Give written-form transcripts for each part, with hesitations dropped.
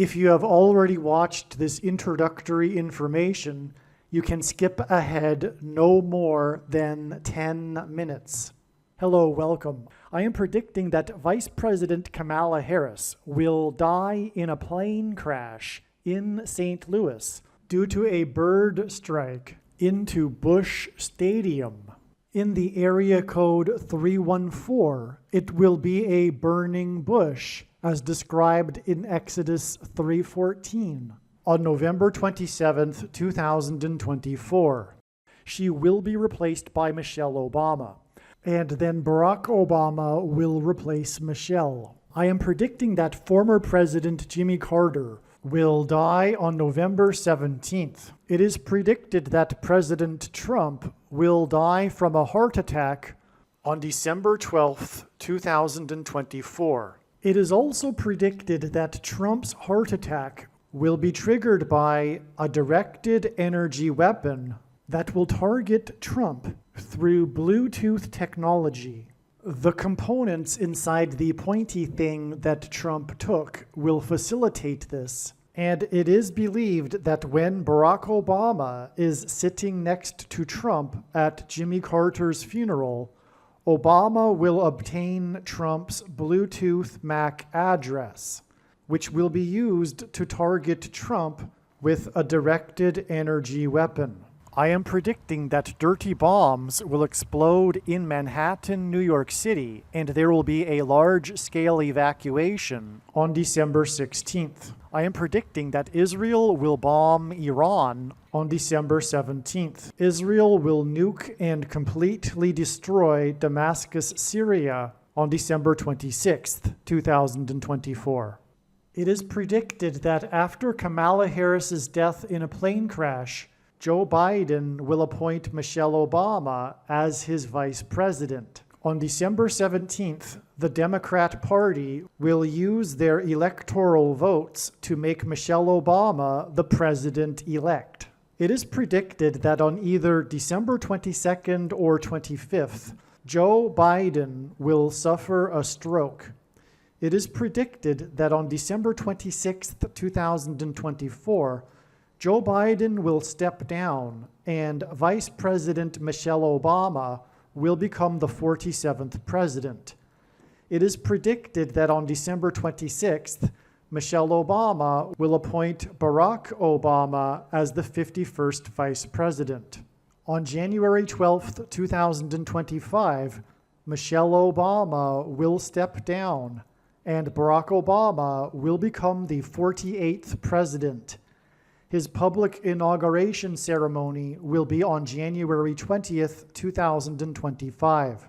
If you have already watched this introductory information, you can skip ahead no more than 10 minutes. Hello, welcome. I am predicting that Vice President Kamala Harris will die in a plane crash in St. Louis due to a bird strike into Busch Stadium. In the area code 314, it will be a burning bush, as described in Exodus 3:14, on November 27, 2024. She will be replaced by Michelle Obama, and then Barack Obama will replace Michelle. I am predicting that former President Jimmy Carter will die on November 17th. It is predicted that President Trump will die from a heart attack on December 12th, 2024. It is also predicted that Trump's heart attack will be triggered by a directed energy weapon that will target Trump through Bluetooth technology. The components inside the pointy thing that Trump took will facilitate this, and it is believed that when Barack Obama is sitting next to Trump at Jimmy Carter's funeral, Obama will obtain Trump's Bluetooth MAC address, which will be used to target Trump with a directed energy weapon. I am predicting that dirty bombs will explode in Manhattan, New York City, and there will be a large-scale evacuation on December 16th. I am predicting that Israel will bomb Iran on December 17th. Israel will nuke and completely destroy Damascus, Syria on December 26th, 2024. It is predicted that after Kamala Harris's death in a plane crash, Joe Biden will appoint Michelle Obama as his vice president. On December 17th, the Democrat Party will use their electoral votes to make Michelle Obama the president-elect. It is predicted that on either December 22nd or 25th, Joe Biden will suffer a stroke. It is predicted that on December 26th, 2024, Joe Biden will step down and Vice President Michelle Obama will become the 47th president. It is predicted that on December 26th, Michelle Obama will appoint Barack Obama as the 51st vice president. On January 12th, 2025, Michelle Obama will step down and Barack Obama will become the 48th president. His public inauguration ceremony will be on January 20th, 2025.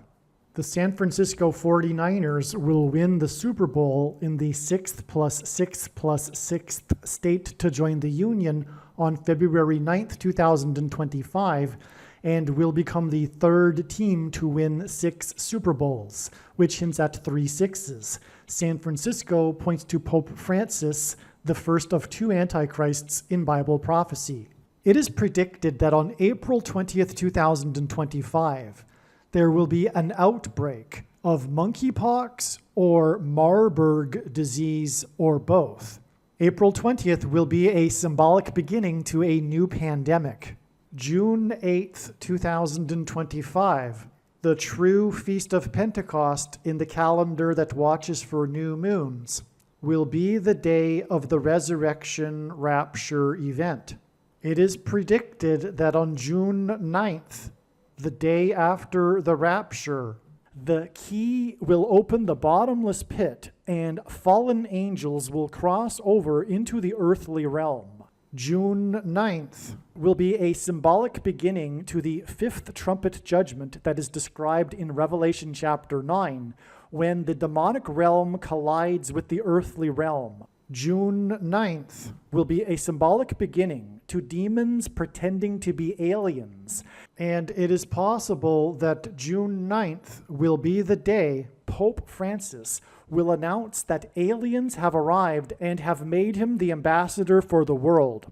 The San Francisco 49ers will win the Super Bowl in the 6th plus 6th plus 6th state to join the Union on February 9th, 2025, and will become the third team to win 6 Super Bowls, which hints at 3 sixes. San Francisco points to Pope Francis, the first of 2 antichrists in Bible prophecy. It is predicted that on April 20th, 2025, there will be an outbreak of monkeypox or Marburg disease or both. April 20th will be a symbolic beginning to a new pandemic. June 8th, 2025, the true Feast of Pentecost in the calendar that watches for new moons, will be the day of the resurrection rapture event. It is predicted that on June 9th, the day after the rapture, the key will open the bottomless pit and fallen angels will cross over into the earthly realm. June 9th will be a symbolic beginning to the 5th trumpet judgment that is described in Revelation chapter 9, when the demonic realm collides with the earthly realm. June 9th will be a symbolic beginning to demons pretending to be aliens, and it is possible that June 9th will be the day Pope Francis will announce that aliens have arrived and have made him the ambassador for the world.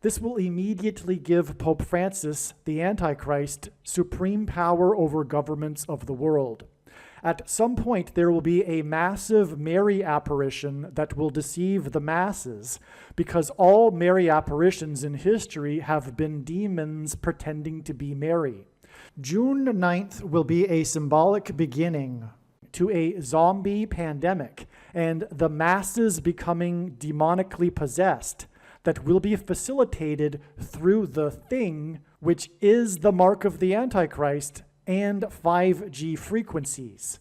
This will immediately give Pope Francis, the Antichrist, supreme power over governments of the world. At some point, there will be a massive Mary apparition that will deceive the masses, because all Mary apparitions in history have been demons pretending to be Mary. June 9th will be a symbolic beginning to a zombie pandemic and the masses becoming demonically possessed that will be facilitated through the thing, which is the mark of the Antichrist and 5G frequencies.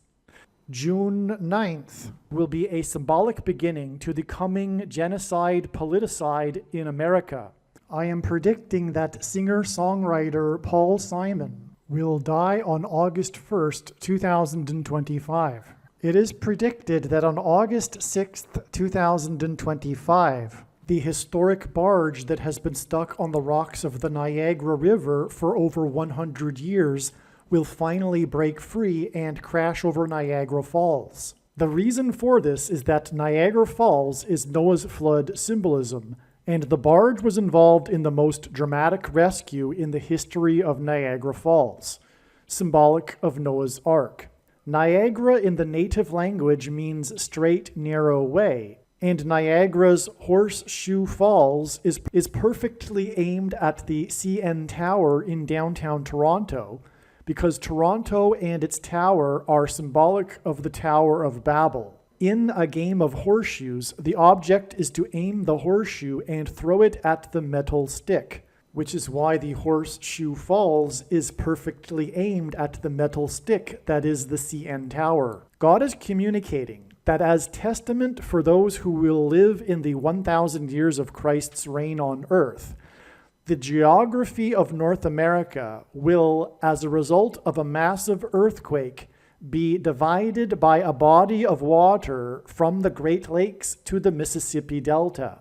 June 9th will be a symbolic beginning to the coming genocide politicide in America. I am predicting that singer-songwriter Paul Simon will die on August 1st, 2025. It is predicted that on August 6th, 2025, the historic barge that has been stuck on the rocks of the Niagara River for over 100 years will finally break free and crash over Niagara Falls. The reason for this is that Niagara Falls is Noah's flood symbolism, and the barge was involved in the most dramatic rescue in the history of Niagara Falls, symbolic of Noah's Ark. Niagara in the native language means straight, narrow way, and Niagara's Horseshoe Falls is perfectly aimed at the CN Tower in downtown Toronto, because Toronto and its tower are symbolic of the Tower of Babel. In a game of horseshoes, the object is to aim the horseshoe and throw it at the metal stick, which is why the Horseshoe Falls is perfectly aimed at the metal stick that is the CN Tower. God is communicating that as testament for those who will live in the 1,000 years of Christ's reign on earth, the geography of North America will, as a result of a massive earthquake, be divided by a body of water from the Great Lakes to the Mississippi Delta.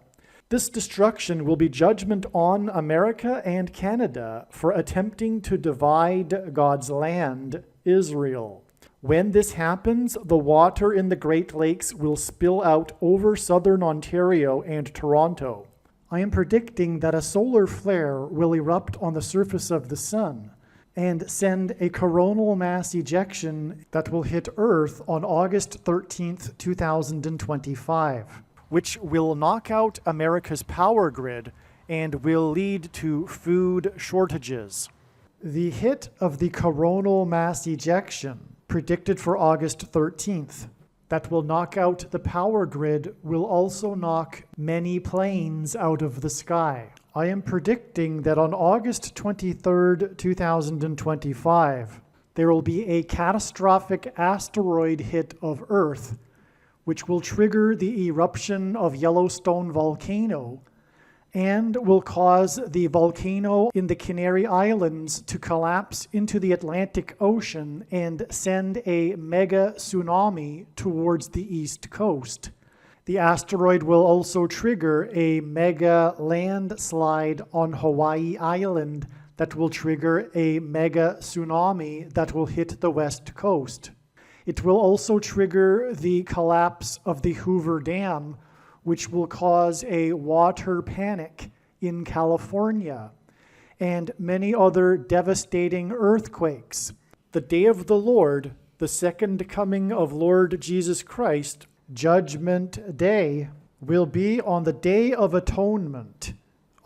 This destruction will be judgment on America and Canada for attempting to divide God's land, Israel. When this happens, the water in the Great Lakes will spill out over southern Ontario and Toronto. I am predicting that a solar flare will erupt on the surface of the sun and send a coronal mass ejection that will hit Earth on August 13th, 2025, which will knock out America's power grid and will lead to food shortages. The hit of the coronal mass ejection, predicted for August 13th, that will knock out the power grid will also knock many planes out of the sky. I am predicting that on August 23rd, 2025, there will be a catastrophic asteroid hit of Earth, which will trigger the eruption of Yellowstone volcano and will cause the volcano in the Canary Islands to collapse into the Atlantic Ocean and send a mega tsunami towards the east coast. The asteroid will also trigger a mega landslide on Hawaii Island that will trigger a mega tsunami that will hit the west coast. It will also trigger the collapse of the Hoover Dam, which will cause a water panic in California, and many other devastating earthquakes. The day of the Lord, the second coming of Lord Jesus Christ, Judgment Day, will be on the Day of Atonement,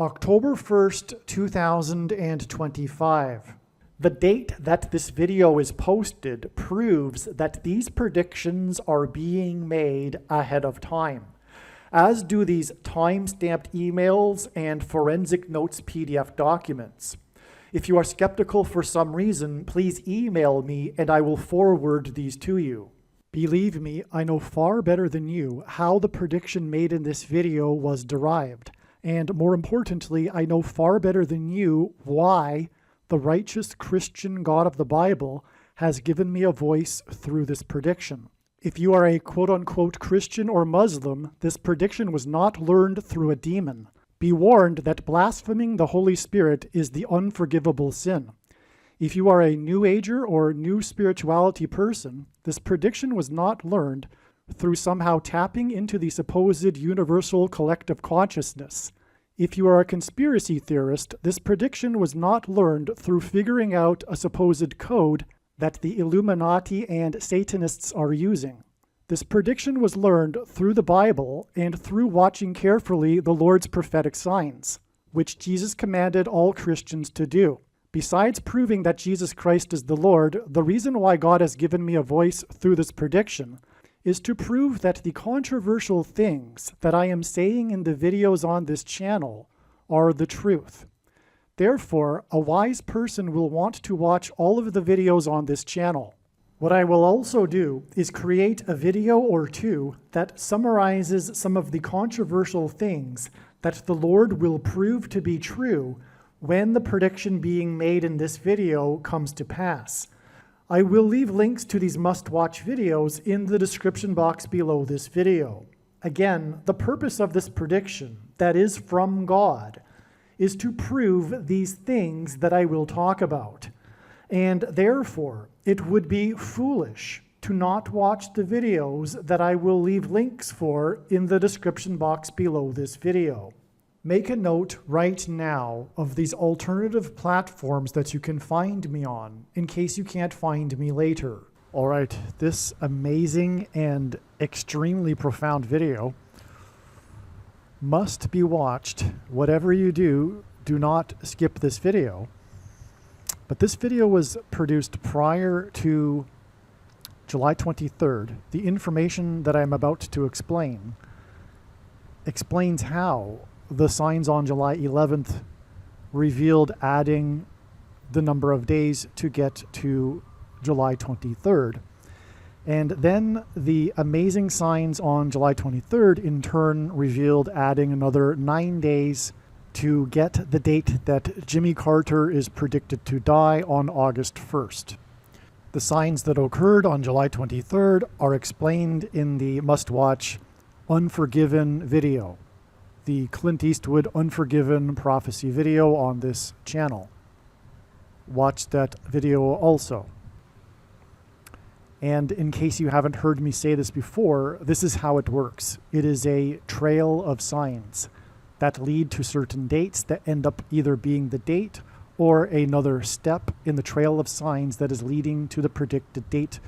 October 1st, 2025. The date that this video is posted proves that these predictions are being made ahead of time, as do these time-stamped emails and forensic notes PDF documents. If you are skeptical for some reason, please email me and I will forward these to you. Believe me, I know far better than you how the prediction made in this video was derived. And more importantly, I know far better than you why the righteous Christian God of the Bible has given me a voice through this prediction. If you are a quote-unquote Christian or Muslim, this prediction was not learned through a demon. Be warned that blaspheming the Holy Spirit is the unforgivable sin. If you are a New Ager or New Spirituality person, this prediction was not learned through somehow tapping into the supposed universal collective consciousness. If you are a conspiracy theorist, this prediction was not learned through figuring out a supposed code that the Illuminati and Satanists are using. This prediction was learned through the Bible and through watching carefully the Lord's prophetic signs, which Jesus commanded all Christians to do. Besides proving that Jesus Christ is the Lord, the reason why God has given me a voice through this prediction is to prove that the controversial things that I am saying in the videos on this channel are the truth. Therefore, a wise person will want to watch all of the videos on this channel. What I will also do is create a video or two that summarizes some of the controversial things that the Lord will prove to be true when the prediction being made in this video comes to pass. I will leave links to these must-watch videos in the description box below this video. Again, the purpose of this prediction, that is from God, is to prove these things that I will talk about. And therefore, it would be foolish to not watch the videos that I will leave links for in the description box below this video. Make a note right now of these alternative platforms that you can find me on in case you can't find me later. All right, this amazing and extremely profound video must be watched. Whatever you do, do not skip this video. But this video was produced prior to July 23rd. The information that I'm about to explain explains how the signs on July 11th revealed adding the number of days to get to July 23rd. And then the amazing signs on July 23rd in turn revealed adding another 9 days to get the date that Jimmy Carter is predicted to die on August 1st. The signs that occurred on July 23rd are explained in the must-watch Unforgiven video, the Clint Eastwood Unforgiven prophecy video on this channel. Watch that video also. And in case you haven't heard me say this before, this is how it works. It is a trail of signs that lead to certain dates that end up either being the date or another step in the trail of signs that is leading to the predicted date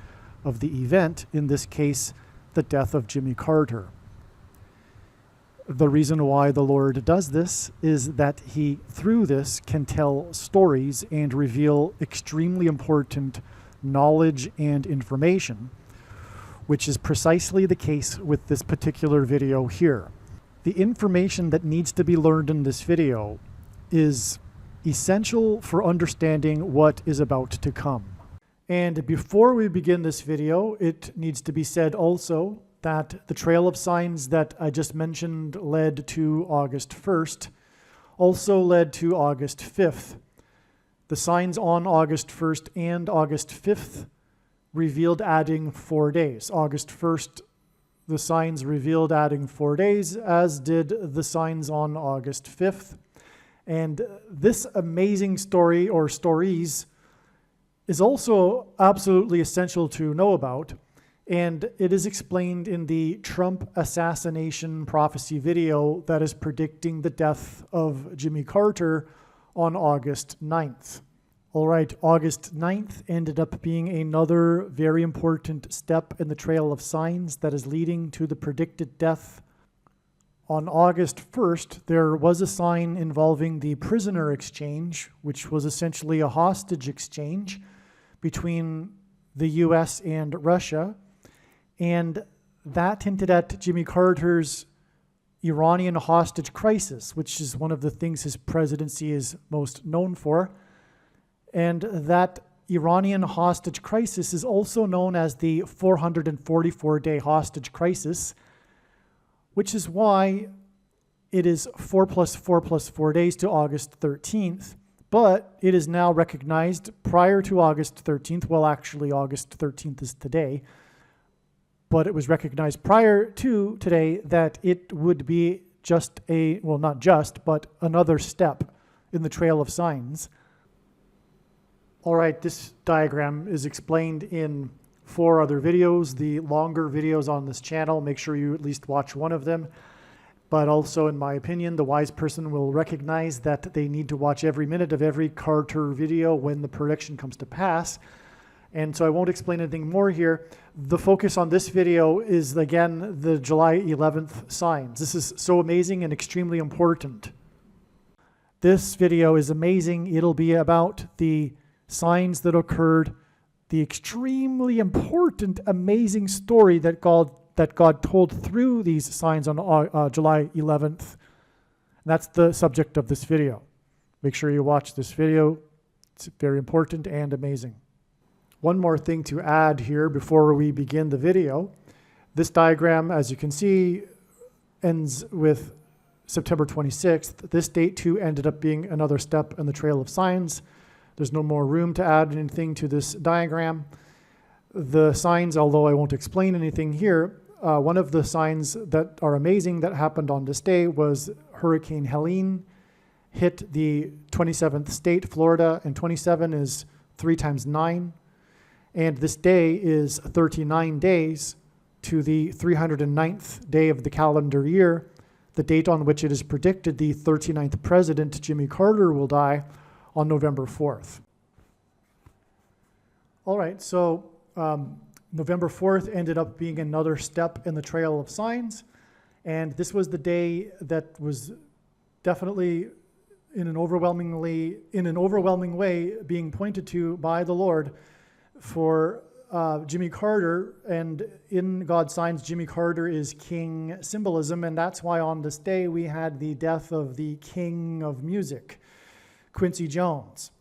of the event, in this case, the death of Jimmy Carter. The reason why the Lord does this is that he, through this, can tell stories and reveal extremely important knowledge and information, which is precisely the case with this particular video here. The information that needs to be learned in this video is essential for understanding what is about to come. And before we begin this video, it needs to be said also that the trail of signs that I just mentioned led to August 1st, also led to August 5th. The signs on August 1st and August 5th revealed adding 4 days. August 1st, the signs revealed adding 4 days, as did the signs on August 5th. And this amazing story, or stories, is also absolutely essential to know about. And it is explained in the Trump assassination prophecy video that is predicting the death of Jimmy Carter on August 9th. All right, August 9th ended up being another very important step in the trail of signs that is leading to the predicted death. On August 1st, there was a sign involving the prisoner exchange, which was essentially a hostage exchange between the US and Russia. And that hinted at Jimmy Carter's Iranian hostage crisis, which is one of the things his presidency is most known for. And that Iranian hostage crisis is also known as the 444-day hostage crisis, which is why it is 4 plus 4 plus 4 days to August 13th. But it is now recognized prior to August 13th. Well, actually, August 13th is today. But it was recognized prior to today that it would be just a, well, not just, but another step in the trail of signs. All right, this diagram is explained in 4 other videos, the longer videos on this channel. Make sure you at least watch one of them. But also, in my opinion, the wise person will recognize that they need to watch every minute of every Carter video when the prediction comes to pass. And so I won't explain anything more here. The focus on this video is, again, the July 11th signs. This is so amazing and extremely important. This video is amazing. It'll be about the signs that occurred, the extremely important, amazing story that God told through these signs on July 11th. And that's the subject of this video. Make sure you watch this video. It's very important and amazing. One more thing to add here before we begin the video. This diagram, as you can see, ends with September 26th. This date too ended up being another step in the trail of signs. There's no more room to add anything to this diagram. The signs, although I won't explain anything here, one of the signs that are amazing that happened on this day was Hurricane Helene hit the 27th state, Florida, and 27 is 3 times 9. And this day is 39 days to the 309th day of the calendar year, the date on which it is predicted the 39th president, Jimmy Carter, will die on November 4th. All right, so November 4th ended up being another step in the trail of signs. And this was the day that was definitely in an overwhelming way being pointed to by the Lord for Jimmy Carter. And in God's signs, Jimmy Carter is king symbolism, and that's why on this day we had the death of the king of music, Quincy Jones.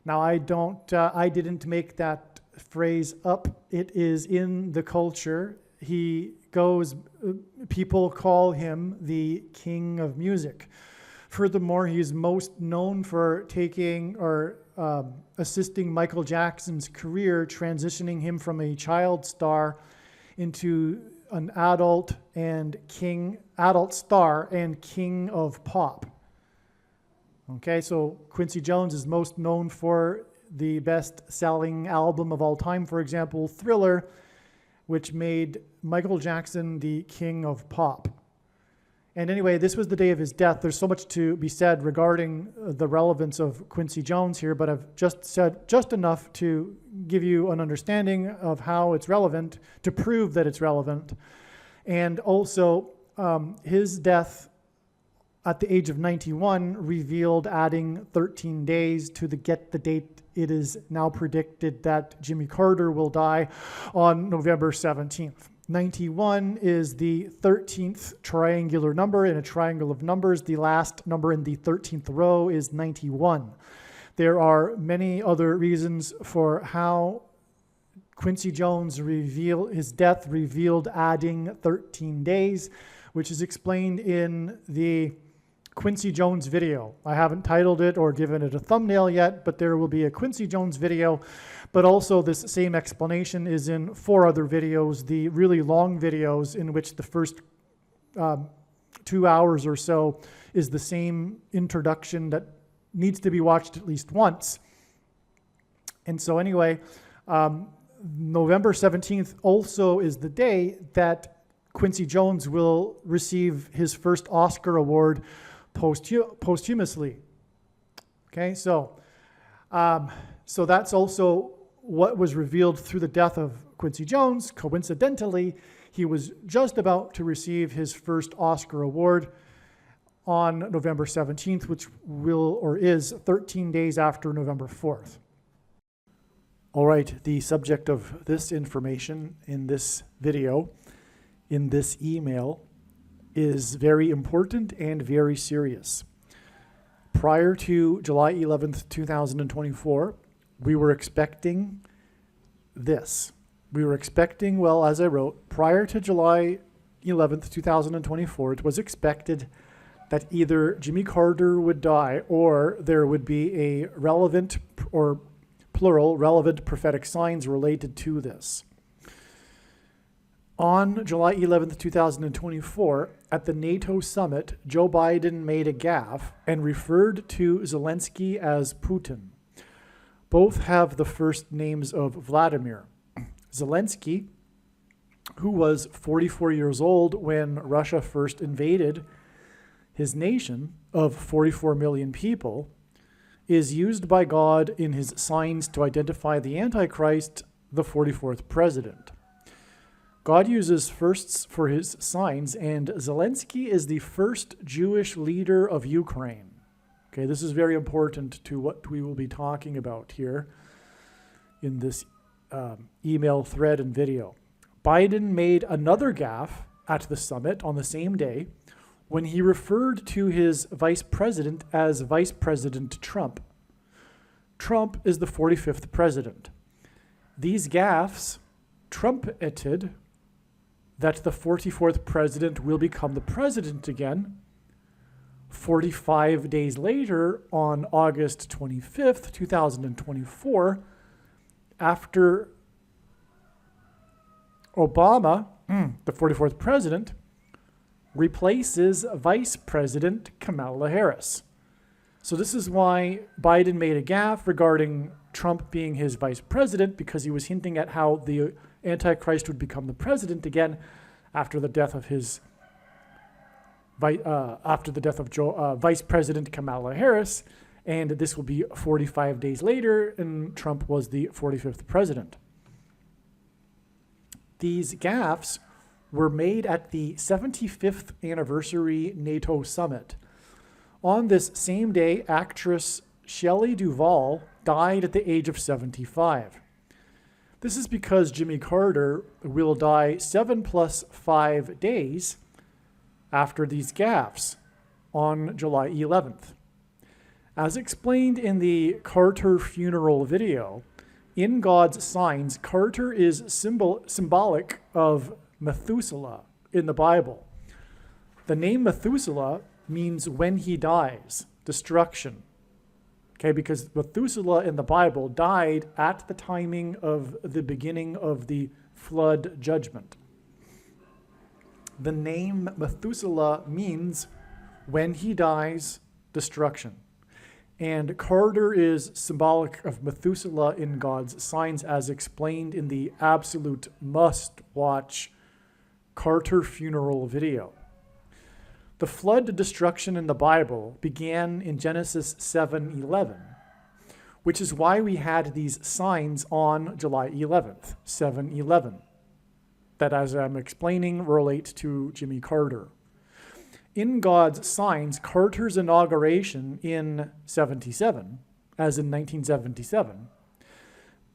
Now I didn't make that phrase up. It is in the culture. People call him the king of music. Furthermore, he's most known for taking or assisting Michael Jackson's career, transitioning him from a child star into an adult star and king of pop. Okay, so Quincy Jones is most known for the best-selling album of all time, for example, Thriller, which made Michael Jackson the king of pop. And anyway, this was the day of his death. There's so much to be said regarding the relevance of Quincy Jones here, but I've just said just enough to give you an understanding of how it's relevant, to prove that it's relevant. And also, his death at the age of 91 revealed adding 13 days to the date. It is now predicted that Jimmy Carter will die on November 17th. 91 is the 13th triangular number in a triangle of numbers. The last number in the 13th row is 91. There are many other reasons for how Quincy Jones his death revealed adding 13 days, which is explained in the Quincy Jones video. I haven't titled it or given it a thumbnail yet, but there will be a Quincy Jones video. But also this same explanation is in 4 other videos, the really long videos in which the first 2 hours or so is the same introduction that needs to be watched at least once. And so anyway, November 17th also is the day that Quincy Jones will receive his first Oscar award posthumously. Okay, so that's also what was revealed through the death of Quincy Jones. Coincidentally, he was just about to receive his first Oscar award on November 17th, which is 13 days after November 4th. All right, the subject of this information in this video, in this email, is very important and very serious. Prior to July 11th, 2024, we were expecting this. We were expecting, well, as I wrote, prior to July 11th, 2024, it was expected that either Jimmy Carter would die or there would be a relevant, or plural, relevant prophetic signs related to this. On July 11th, 2024, at the NATO summit, Joe Biden made a gaffe and referred to Zelensky as Putin. Both have the first names of Vladimir. Zelensky, who was 44 years old when Russia first invaded his nation of 44 million people, is used by God in his signs to identify the Antichrist the 44th president. God uses firsts for his signs, and Zelensky is the first Jewish leader of Ukraine. Okay, this is very important to what we will be talking about here in this email thread and video. Biden made another gaffe at the summit on the same day when he referred to his vice president as Vice President Trump. Trump is the 45th president. These gaffes trumpeted that the 44th president will become the president again 45 days later on August 25th, 2024, after Obama, the 44th president, replaces Vice President Kamala Harris. So this is why Biden made a gaffe regarding Trump being his vice president, because he was hinting at how the Antichrist would become the president again after the death of his Vice President Kamala Harris, and this will be 45 days later, and Trump was the 45th president. These gaffes were made at the 75th anniversary NATO summit. On this same day, actress Shelley Duvall died at the age of 75. This is because Jimmy Carter will die 7 + 5 days after these gaffes on July 11th. As explained in the Carter funeral video, in God's signs, Carter is symbolic of Methuselah in the Bible. The name Methuselah means when he dies, destruction. Okay, because Methuselah in the Bible died at the timing of the beginning of the flood judgment. The name Methuselah means when he dies, destruction. And Carter is symbolic of Methuselah in God's signs, as explained in the absolute must-watch Carter funeral video. The flood destruction in the Bible began in Genesis 7:11, which is why we had these signs on July 11th, 7/11, that, as I'm explaining, relate to Jimmy Carter. In God's signs, Carter's inauguration in 77, as in 1977,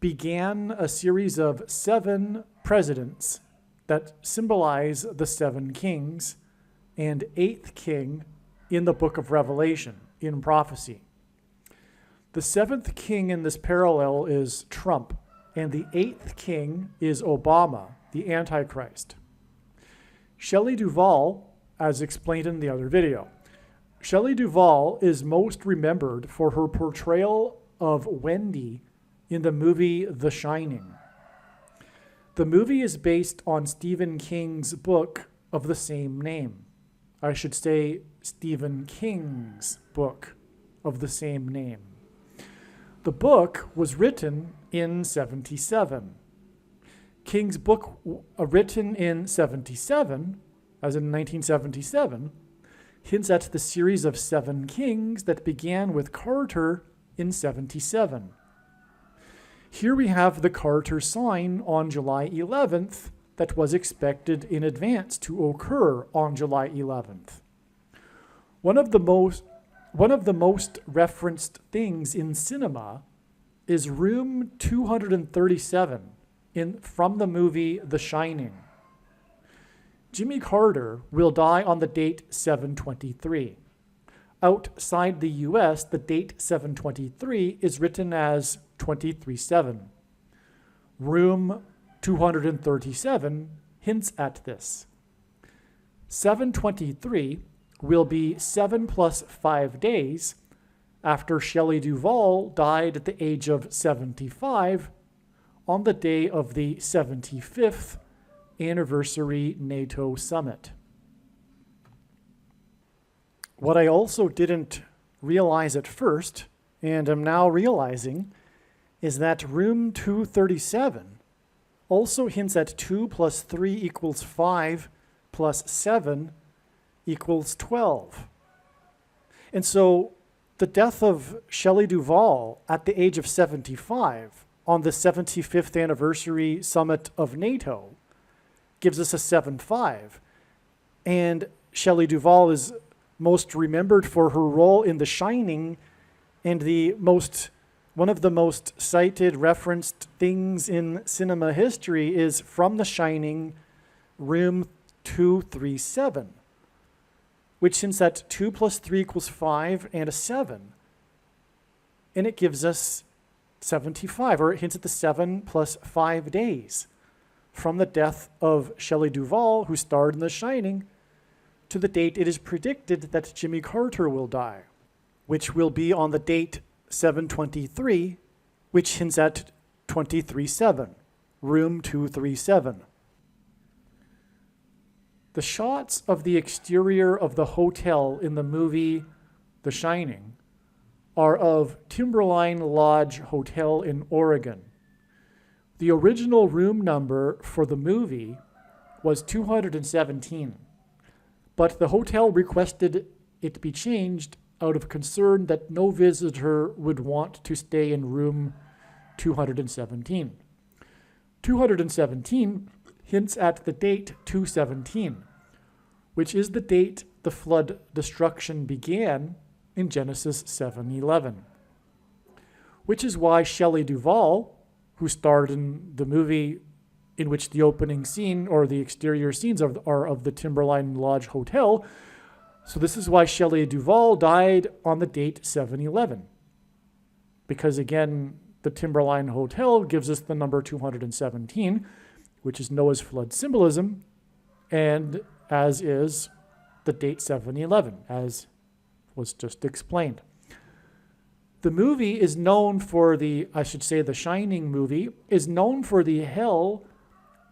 began a series of 7 presidents that symbolize the 7 kings and 8th king in the book of Revelation, in prophecy. The 7th king in this parallel is Trump, and the 8th king is Obama, the Antichrist. Shelley Duvall, as explained in the other video. Shelley Duvall is most remembered for her portrayal of Wendy in the movie The Shining. The movie is based on Stephen King's book of the same name. I should say Stephen King's book of the same name. The book was written in 77. King's book, written in 77, as in 1977, hints at the series of 7 kings that began with Carter in 77. Here we have the Carter sign on July 11th that was expected in advance to occur on July 11th. One of the most referenced things in cinema is room 237 from the movie The Shining. Jimmy Carter will die on the date 7/23. Outside the US, the date 7/23 is written as 23/7. Room 237 hints at this. 7/23 will be 7 + 5 days after Shelley Duvall died at the age of 75 on the day of the 75th anniversary NATO summit. What I also didn't realize at first, and am now realizing, is that room 237 also hints at 2 + 3 = 5 + 7 = 12. And so the death of Shelley Duvall at the age of 75 on the 75th anniversary summit of NATO gives us a 7.5. And Shelley Duvall is most remembered for her role in The Shining, and one of the most cited, referenced things in cinema history is from The Shining, room 237, which hints at 2 plus 3 equals 5 and a 7. And it gives us 75, or it hints at the 7 plus 5 days from the death of Shelley Duvall, who starred in The Shining, to the date it is predicted that Jimmy Carter will die, which will be on the date 7/23, which hints at 23/7, room 237. The shots of the exterior of the hotel in the movie The Shining are of Timberline Lodge Hotel in Oregon. The original room number for the movie was 217, but the hotel requested it be changed out of concern that no visitor would want to stay in room 217. 217 hints at the date 217, which is the date the flood destruction began in Genesis 7:11, which is why Shelley Duvall, who starred in the movie in which the opening scene or the exterior scenes are of the Timberline Lodge Hotel, so this is why Shelley Duvall died on the date 7/11, because again, the Timberline Hotel gives us the number 217, which is Noah's flood symbolism, and as is the date 7/11, as was just explained. The movie is known for The Shining movie is known for the hell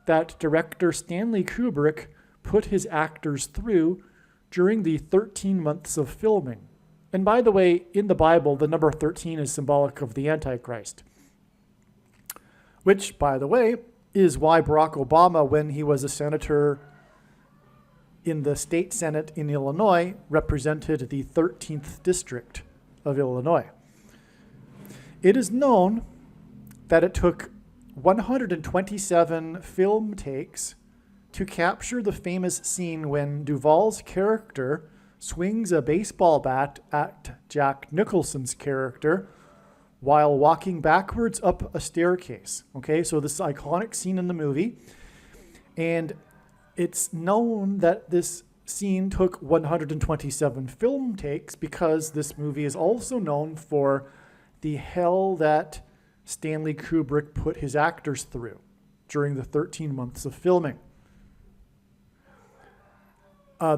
that director Stanley Kubrick put his actors through during the 13 months of filming. And by the way, in the Bible, the number 13 is symbolic of the Antichrist, which, by the way, is why Barack Obama, when he was a senator in the state Senate in Illinois, represented the 13th district of Illinois. It is known that it took 127 film takes to capture the famous scene when Duvall's character swings a baseball bat at Jack Nicholson's character while walking backwards up a staircase. Okay, so this iconic scene in the movie. And it's known that this scene took 127 film takes because this movie is also known for the hell that Stanley Kubrick put his actors through during the 13 months of filming.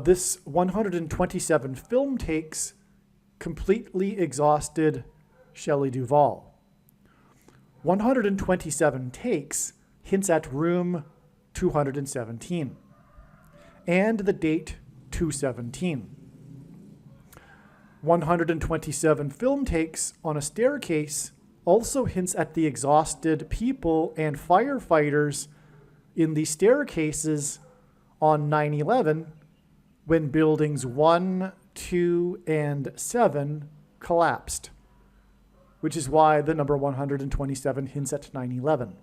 This 127 film takes completely exhausted Shelley Duvall. 127 takes hints at room 217 and the date 217. 127 film takes on a staircase also hints at the exhausted people and firefighters in the staircases on 9/11 when buildings 1, 2, and 7 collapsed, which is why the number 127 hints at 9/11.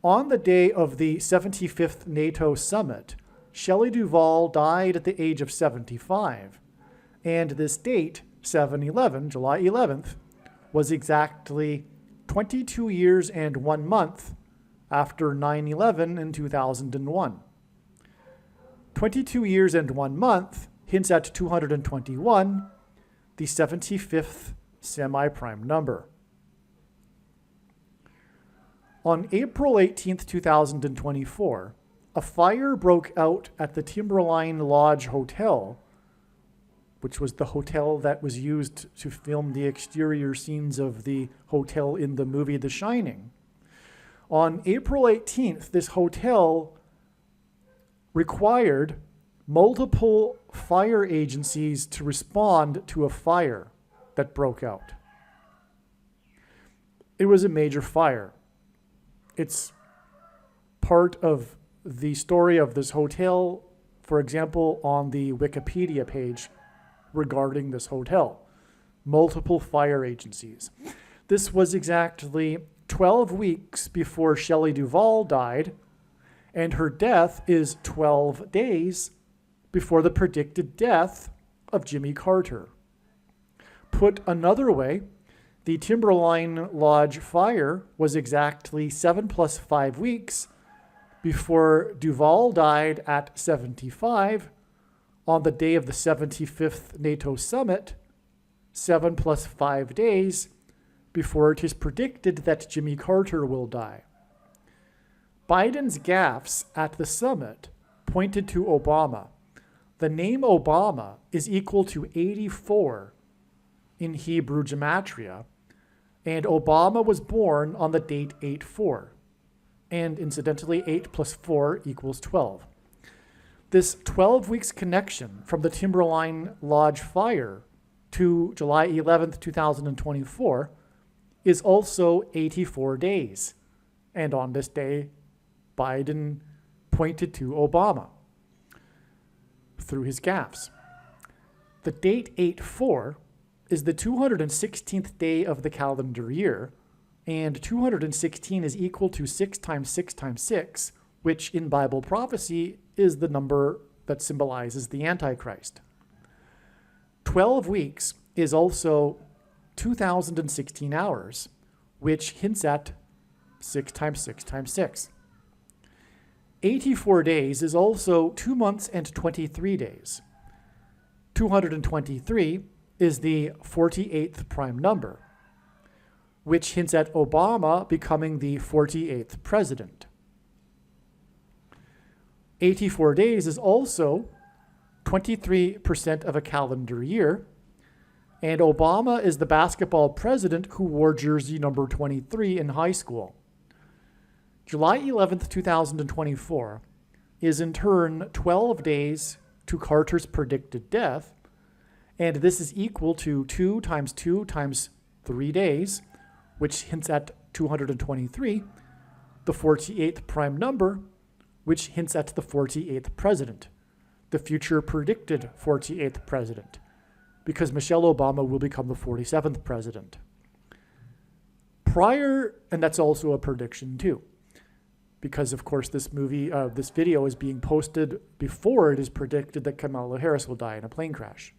On the day of the 75th NATO summit, Shelley Duvall died at the age of 75, and this date, 7/11, July 11th, was exactly 22 years and 1 month after 9/11 in 2001. 22 years and 1 month hints at 221, the 75th semi-prime number. On April 18th, 2024, a fire broke out at the Timberline Lodge Hotel, which was the hotel that was used to film the exterior scenes of the hotel in the movie The Shining. On April 18th, this hotel required multiple fire agencies to respond to a fire that broke out. It was a major fire. It's part of the story of this hotel, for example, on the Wikipedia page regarding this hotel. Multiple fire agencies. This was exactly 12 weeks before Shelley Duvall died, and her death is 12 days before the predicted death of Jimmy Carter. Put another way, the Timberline Lodge fire was exactly 7 plus 5 weeks before Duvall died at 75 on the day of the 75th NATO summit, 7 plus 5 days before it is predicted that Jimmy Carter will die. Biden's gaffes at the summit pointed to Obama. The name Obama is equal to 84 in Hebrew gematria, and Obama was born on the date 8/4. And incidentally, 8 plus 4 equals 12. This 12 weeks connection from the Timberline Lodge fire to July 11th, 2024 is also 84 days. And on this day, Biden pointed to Obama through his gaffes. The date 8/4 is the 216th day of the calendar year, and 216 is equal to 6 times 6 times 6, which in Bible prophecy is the number that symbolizes the Antichrist. 12 weeks is also 2016 hours, which hints at 6 times 6 times 6. 84 days is also 2 months and 23 days. 223 is the 48th prime number, which hints at Obama becoming the 48th president. 84 days is also 23% of a calendar year, and Obama is the basketball president who wore jersey number 23 in high school. July 11th, 2024 is in turn 12 days to Carter's predicted death, and this is equal to 2 times 2 times 3 days, which hints at 223, the 48th prime number, which hints at the 48th president, the future predicted 48th president, because Michelle Obama will become the 47th president. Prior, and that's also a prediction too, because of course this video is being posted before it is predicted that Kamala Harris will die in a plane crash.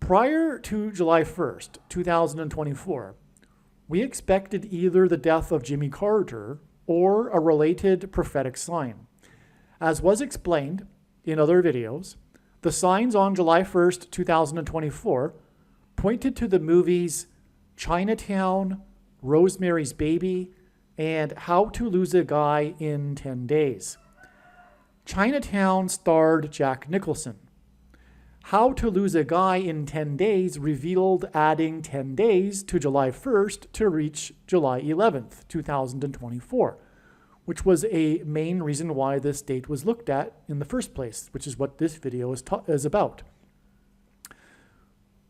Prior to July 1st, 2024, we expected either the death of Jimmy Carter or a related prophetic sign. As was explained in other videos, the signs on July 1st, 2024 pointed to the movies Chinatown, Rosemary's Baby, and How to Lose a Guy in 10 Days. Chinatown starred Jack Nicholson. How to Lose a Guy in 10 Days revealed adding 10 days to July 1st to reach July 11th, 2024, which was a main reason why this date was looked at in the first place, which is what this video is about.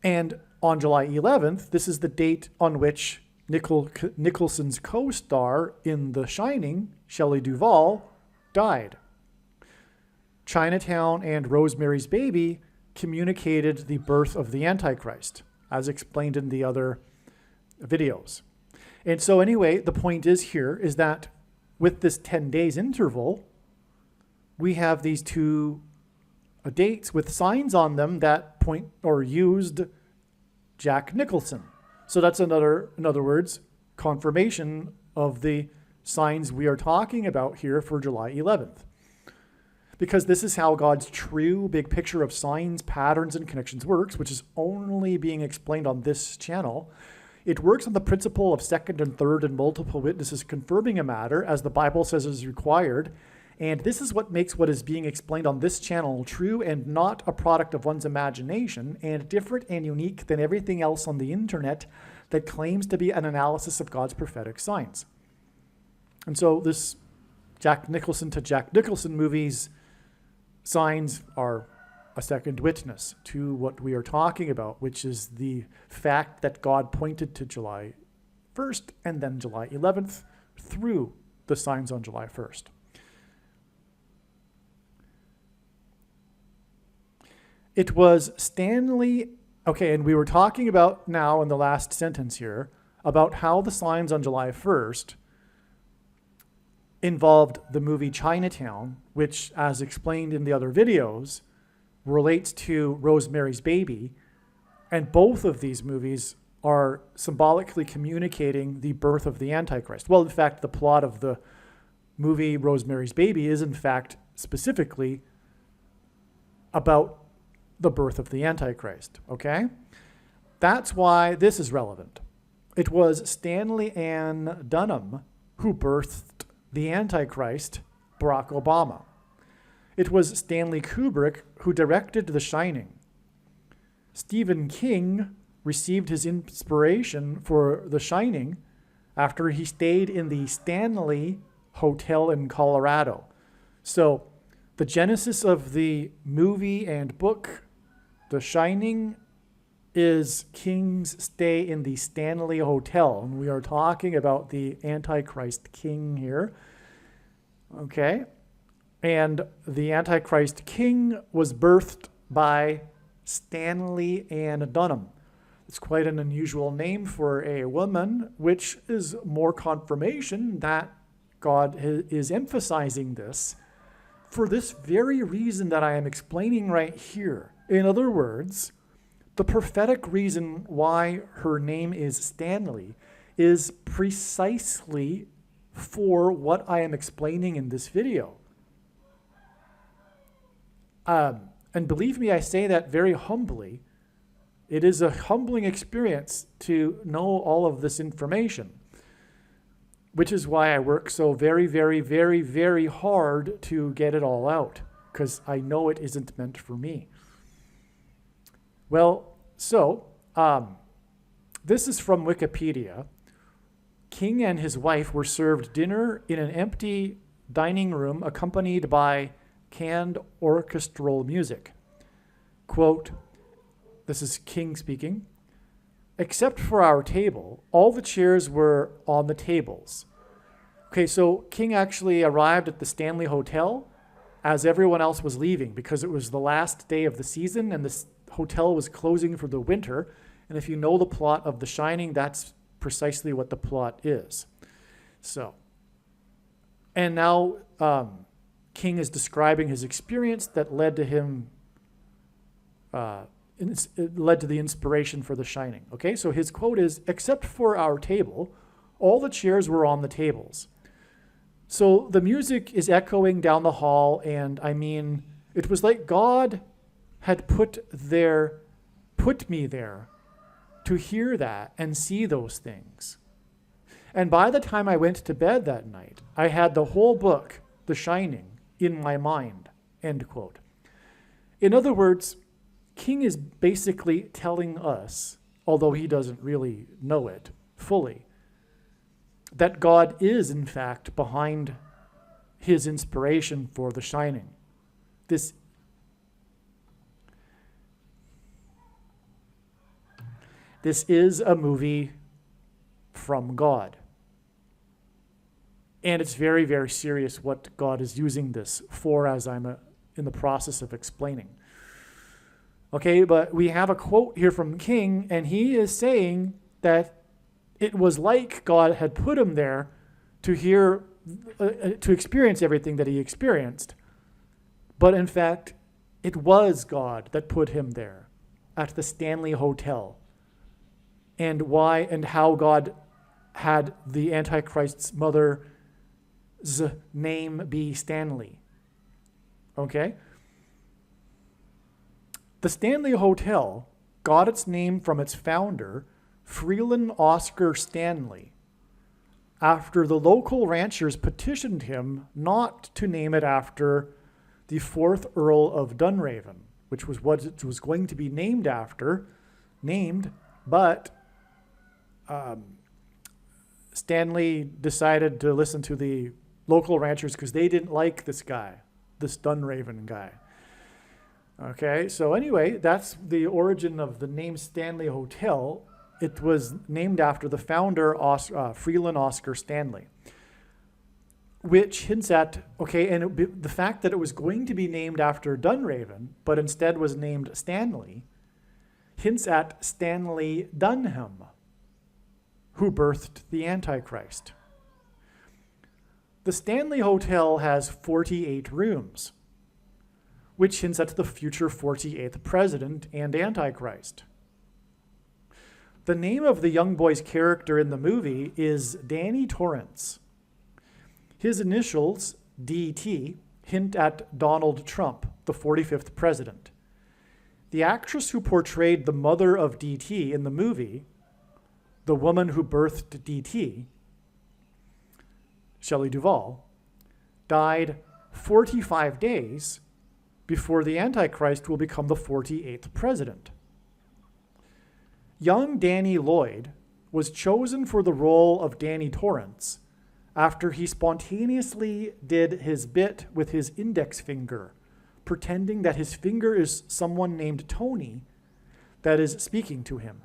And on July 11th, this is the date on which Nicholson's co-star in The Shining, Shelley Duvall, died. Chinatown and Rosemary's Baby communicated the birth of the Antichrist, as explained in the other videos. And so anyway, the point is here is that with this 10 days interval, we have these two dates with signs on them that point or used Jack Nicholson. So that's in other words, confirmation of the signs we are talking about here for July 11th. Because this is how God's true big picture of signs, patterns, and connections works, which is only being explained on this channel. It works on the principle of second and third and multiple witnesses confirming a matter, as the Bible says is required. And this is what makes what is being explained on this channel true and not a product of one's imagination, and different and unique than everything else on the internet that claims to be an analysis of God's prophetic signs. And so this Jack Nicholson to Jack Nicholson movies signs are a second witness to what we are talking about, which is the fact that God pointed to July 1st and then July 11th through the signs on July 1st. It was Stanley, okay, and we were talking about now in the last sentence here, about how the signs on July 1st involved the movie Chinatown, which, as explained in the other videos, relates to Rosemary's Baby. And both of these movies are symbolically communicating the birth of the Antichrist. Well, in fact, the plot of the movie Rosemary's Baby is, in fact, specifically about the birth of the Antichrist, okay? That's why this is relevant. It was Stanley Ann Dunham who birthed the Antichrist, Barack Obama. It was Stanley Kubrick who directed The Shining. Stephen King received his inspiration for The Shining after he stayed in the Stanley Hotel in Colorado. So the genesis of the movie and book, The Shining, is King's stay in the Stanley Hotel. And we are talking about the Antichrist King here. Okay. And the Antichrist King was birthed by Stanley Ann Dunham. It's quite an unusual name for a woman, which is more confirmation that God is emphasizing this for this very reason that I am explaining right here. In other words, the prophetic reason why her name is Stanley is precisely for what I am explaining in this video. And believe me, I say that very humbly. It is a humbling experience to know all of this information, which is why I work so very, very, very, very hard to get it all out, because I know it isn't meant for me. Well, so this is from Wikipedia. King and his wife were served dinner in an empty dining room accompanied by canned orchestral music. Quote, this is King speaking, except for our table, all the chairs were on the tables. Okay, so King actually arrived at the Stanley Hotel as everyone else was leaving because it was the last day of the season and the hotel was closing for the winter. And if you know the plot of The Shining, that's precisely what the plot is. So, and now King is describing his experience that led to him, it led to the inspiration for The Shining. Okay, so his quote is, except for our table, all the chairs were on the tables. So the music is echoing down the hall, and I mean, it was like God had put me there to hear that and see those things. And by the time I went to bed that night, I had the whole book, The Shining, in my mind, end quote. In other words, King is basically telling us, although he doesn't really know it fully, that God is, in fact, behind his inspiration for The Shining. This is a movie from God. And it's very, very serious what God is using this for, as I'm in the process of explaining. Okay, but we have a quote here from King, and he is saying that it was like God had put him there to hear, to experience everything that he experienced. But in fact, it was God that put him there at the Stanley Hotel. And why and how God had the Antichrist's mother's name be Stanley. Okay? The Stanley Hotel got its name from its founder, Freeland Oscar Stanley, after the local ranchers petitioned him not to name it after the 4th Earl of Dunraven, which was what it was going to be named, but Stanley decided to listen to the local ranchers because they didn't like this guy, this Dunraven guy. Okay, so anyway, that's the origin of the name Stanley Hotel. It was named after the founder, Freeland Oscar Stanley, which hints at, okay, and the fact that it was going to be named after Dunraven, but instead was named Stanley, hints at Stanley Dunham, who birthed the Antichrist. The Stanley Hotel has 48 rooms, which hints at the future 48th president and Antichrist. The name of the young boy's character in the movie is Danny Torrance. His initials, DT, hint at Donald Trump, the 45th president. The actress who portrayed the mother of DT in the movie, the woman who birthed DT, Shelley Duvall, died 45 days before the Antichrist will become the 48th president. Young Danny Lloyd was chosen for the role of Danny Torrance after he spontaneously did his bit with his index finger, pretending that his finger is someone named Tony that is speaking to him.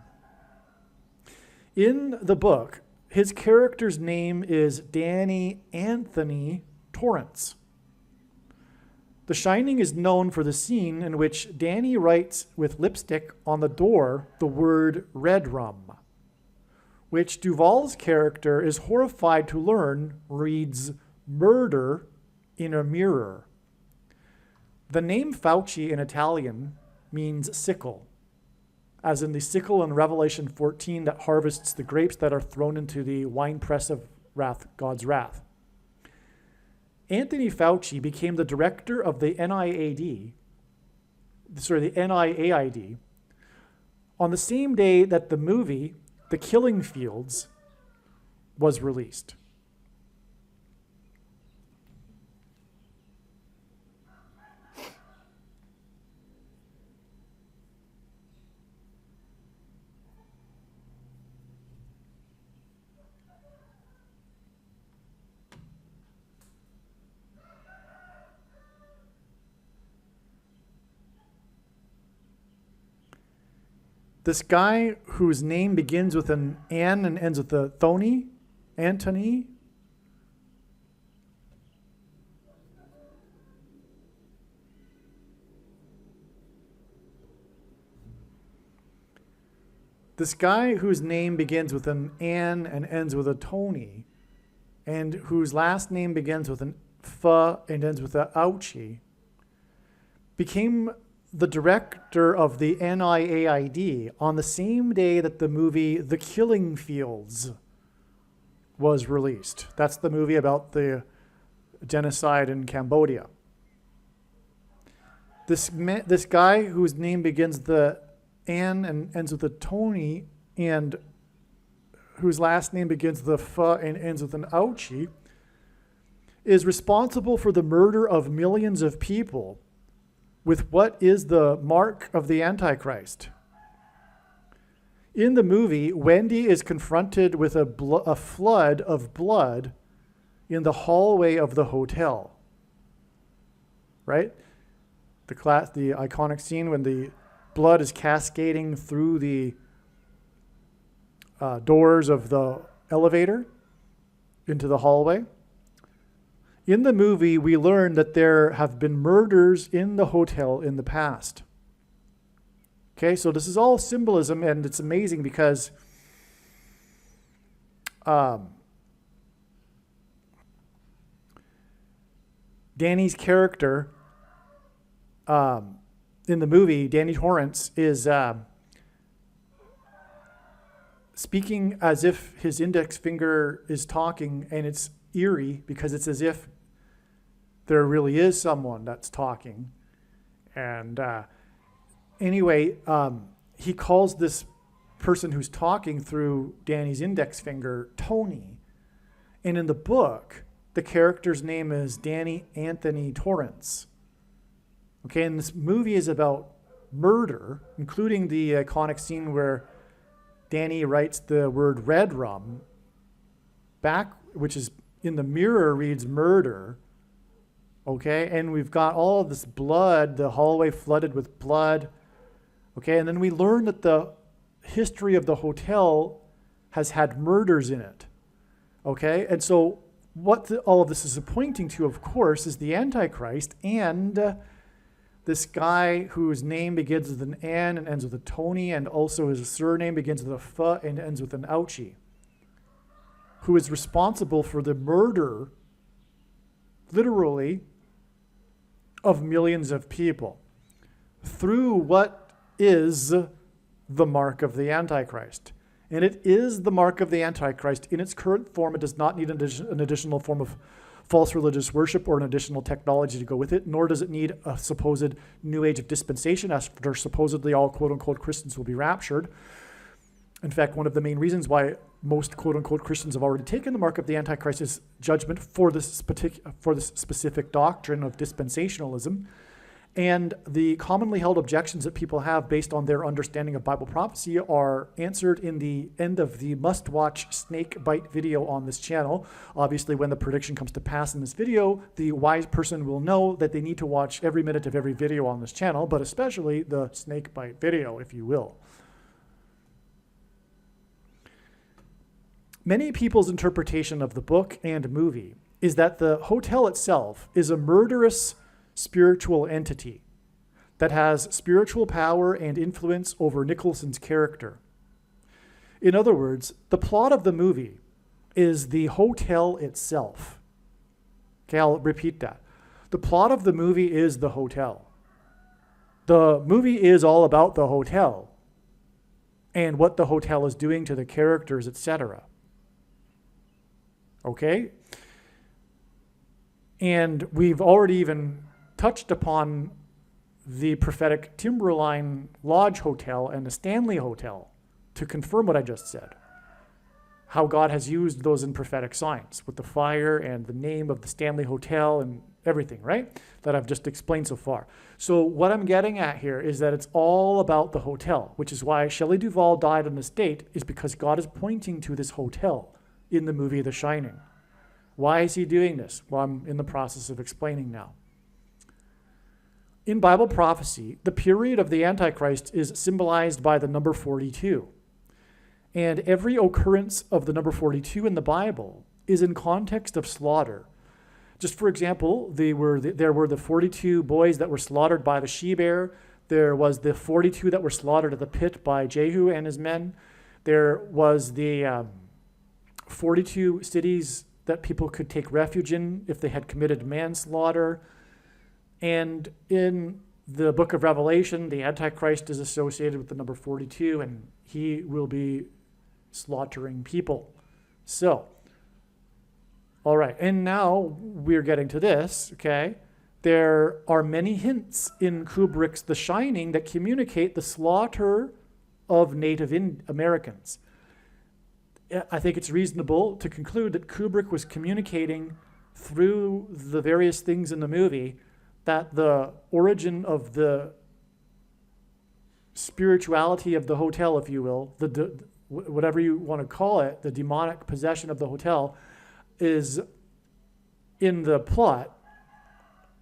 In the book, his character's name is Danny Anthony Torrance. The Shining is known for the scene in which Danny writes with lipstick on the door the word red rum, which Duvall's character is horrified to learn reads murder in a mirror. The name Fauci in Italian means sickle, as in the sickle in Revelation 14 that harvests the grapes that are thrown into the winepress of wrath, God's wrath. Anthony Fauci became the director of the NIAID on the same day that the movie, The Killing Fields, was released. This guy whose name begins with an N and ends with a Thony, Anthony. This guy whose name begins with an N and ends with a Tony, and whose last name begins with an F and ends with a Ouchie, became the director of the NIAID on the same day that the movie The Killing Fields was released. That's the movie about the genocide in Cambodia. This guy whose name begins with the N and ends with a Tony, and whose last name begins with a F and ends with an Ouchie, is responsible for the murder of millions of people with what is the mark of the Antichrist. In the movie, Wendy is confronted with a flood of blood in the hallway of the hotel, right? The iconic scene when the blood is cascading through the doors of the elevator into the hallway. In the movie, we learn that there have been murders in the hotel in the past. Okay, so this is all symbolism, and it's amazing because Danny's character in the movie, Danny Torrance, is speaking as if his index finger is talking, and it's eerie because it's as if there really is someone that's talking. And anyway, he calls this person who's talking through Danny's index finger Tony. And in the book, the character's name is Danny Anthony Torrance. Okay, and this movie is about murder, including the iconic scene where Danny writes the word red rum back, which is in the mirror reads murder. Okay, and we've got all of this blood, the hallway flooded with blood. Okay, and then we learn that the history of the hotel has had murders in it. Okay, and so what all of this is pointing to, of course, is the Antichrist and this guy whose name begins with an N and ends with a Tony, and also his surname begins with a F and ends with an Ouchie. who is responsible for the murder, literally, of millions of people through what is the mark of the Antichrist. And it is the mark of the Antichrist. In its current form, it does not need an additional form of false religious worship or an additional technology to go with it, nor does it need a supposed new age of dispensation, after supposedly all quote-unquote Christians will be raptured. In fact, one of the main reasons why most quote-unquote Christians have already taken the mark of the Antichrist is judgment for this specific doctrine of dispensationalism. And the commonly held objections that people have based on their understanding of Bible prophecy are answered in the end of the must-watch snake bite video on this channel. Obviously, when the prediction comes to pass in this video, the wise person will know that they need to watch every minute of every video on this channel, but especially the snake bite video, if you will. Many people's interpretation of the book and movie is that the hotel itself is a murderous spiritual entity that has spiritual power and influence over Nicholson's character. In other words, the plot of the movie is the hotel itself. Okay, I'll repeat that. The plot of the movie is the hotel. The movie is all about the hotel and what the hotel is doing to the characters, etc. Okay? And we've already even touched upon the prophetic Timberline Lodge Hotel and the Stanley Hotel to confirm what I just said. How God has used those in prophetic signs with the fire and the name of the Stanley Hotel and everything, right? That I've just explained so far. So what I'm getting at here is that it's all about the hotel, which is why Shelley Duvall died on this date, is because God is pointing to this hotel in the movie The Shining. Why is he doing this? Well, I'm in the process of explaining now. In Bible prophecy, the period of the Antichrist is symbolized by the number 42. And every occurrence of the number 42 in the Bible is in context of slaughter. Just for example, there were the 42 boys that were slaughtered by the she-bear. There was the 42 that were slaughtered at the pit by Jehu and his men. There was the 42 cities that people could take refuge in if they had committed manslaughter. And in the book of Revelation, the Antichrist is associated with the number 42, and he will be slaughtering people. So, all right, and now we're getting to this, okay? There are many hints in Kubrick's The Shining that communicate the slaughter of Native Americans. I think it's reasonable to conclude that Kubrick was communicating through the various things in the movie that the origin of the spirituality of the hotel, if you will, whatever you want to call it, the demonic possession of the hotel, is in the plot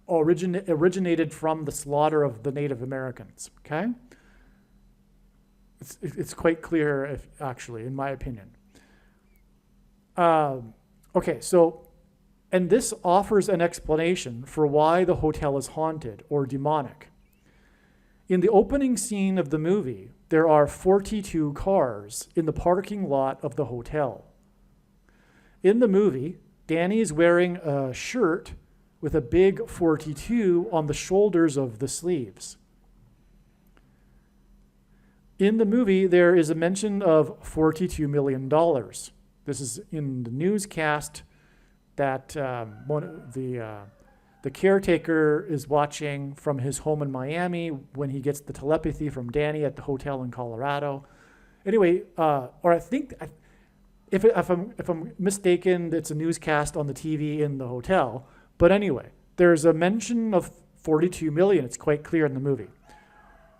originated from the slaughter of the Native Americans. Okay, it's quite clear, actually, in my opinion. Okay, so. And this offers an explanation for why the hotel is haunted or demonic. In the opening scene of the movie, there are 42 cars in the parking lot of the hotel. In the movie, Danny is wearing a shirt with a big 42 on the shoulders of the sleeves. In the movie, there is a mention of $42 million. This is in the newscast that the caretaker is watching from his home in Miami when he gets the telepathy from Danny at the hotel in Colorado. Anyway, or I think, if I'm mistaken, it's a newscast on the TV in the hotel. But anyway, there's a mention of 42 million. It's quite clear in the movie.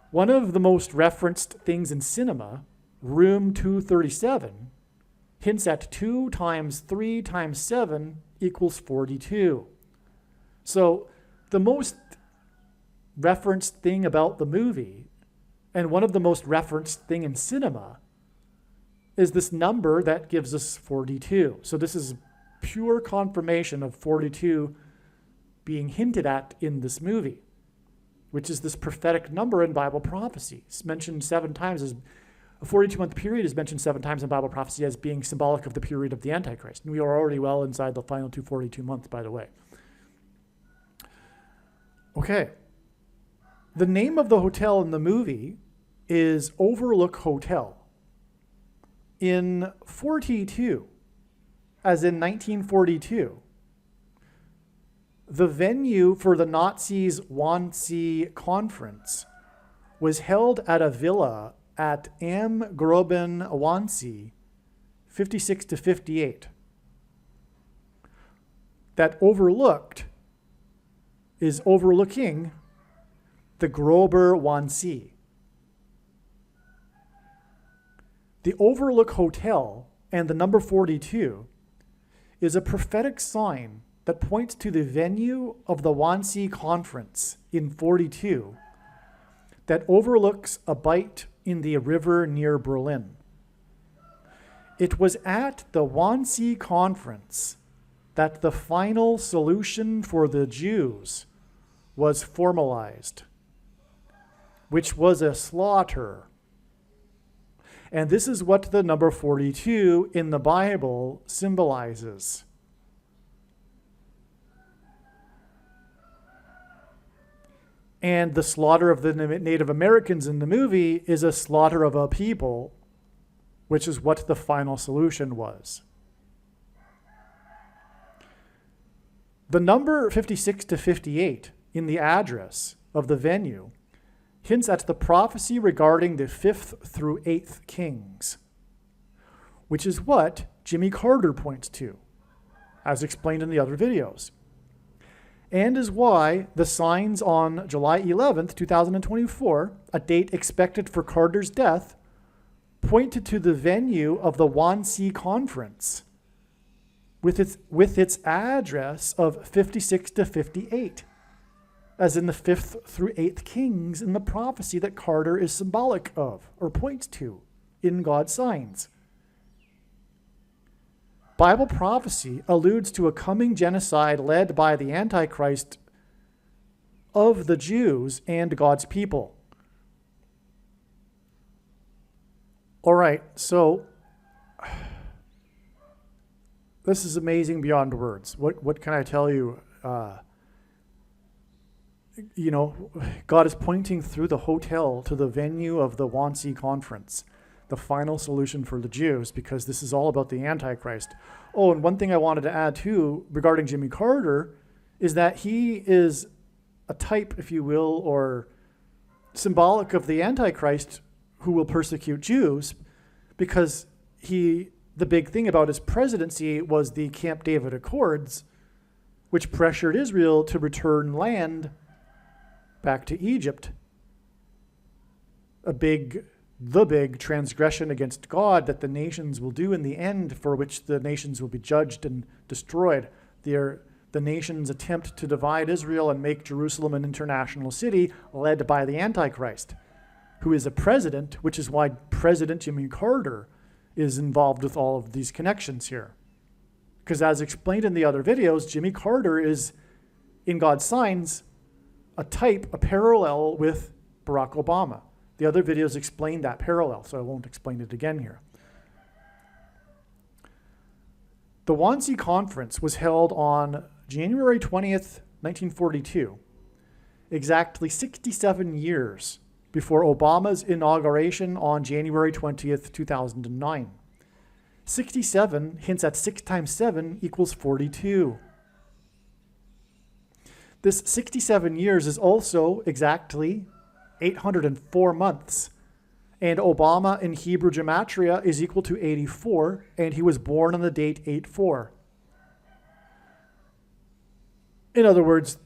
One of the most referenced things in cinema, Room 237, hints at 2 times 3 times 7 equals 42. So the most referenced thing about the movie, and one of the most referenced thing in cinema, is this number that gives us 42. So this is pure confirmation of 42 being hinted at in this movie, which is this prophetic number in Bible prophecy. It's mentioned 7 times as A 42-month period is mentioned 7 times in Bible prophecy as being symbolic of the period of the Antichrist. And we are already well inside the final 242 months, by the way. Okay. The name of the hotel in the movie is Overlook Hotel. In 42, as in 1942, the venue for the Nazis' Wannsee Conference was held at a villa at Am Groben, Wannsee, 56 to 58. That overlooked is overlooking the Grober Wannsee. The Overlook Hotel and the number 42 is a prophetic sign that points to the venue of the Wannsee Conference in 42 that overlooks a bight in the river near Berlin. It was at the Wannsee Conference that the final solution for the Jews was formalized, which was a slaughter. And this is what the number 42 in the Bible symbolizes. And the slaughter of the Native Americans in the movie is a slaughter of a people, which is what the final solution was. The number 56 to 58 in the address of the venue hints at the prophecy regarding the 5th through 8th kings, which is what Jimmy Carter points to, as explained in the other videos, and is why the signs on July 11th, 2024, a date expected for Carter's death, pointed to the venue of the Wannsee Conference with its address of 56 to 58, as in the 5th through 8th kings in the prophecy that Carter is symbolic of or points to in God's signs. Bible prophecy alludes to a coming genocide led by the Antichrist of the Jews and God's people. All right, so this is amazing beyond words. What can I tell you? God is pointing through the hotel to the venue of the Wannsee Conference, the final solution for the Jews, because this is all about the Antichrist. Oh, and one thing I wanted to add too regarding Jimmy Carter is that he is a type, if you will, or symbolic of the Antichrist who will persecute Jews, because the big thing about his presidency was the Camp David Accords, which pressured Israel to return land back to Egypt. The big transgression against God that the nations will do in the end, for which the nations will be judged and destroyed. The nations attempt to divide Israel and make Jerusalem an international city led by the Antichrist, who is a president, which is why President Jimmy Carter is involved with all of these connections here. Because as explained in the other videos, Jimmy Carter is, in God's signs, a parallel with Barack Obama. The other videos explain that parallel, so I won't explain it again here. The Wannsee Conference was held on January 20th, 1942, exactly 67 years before Obama's inauguration on January 20th, 2009. 67 hints at 6 times 7 equals 42. This 67 years is also exactly 804 months. And Obama in Hebrew gematria is equal to 84, and he was born on the date 8-4. In other words,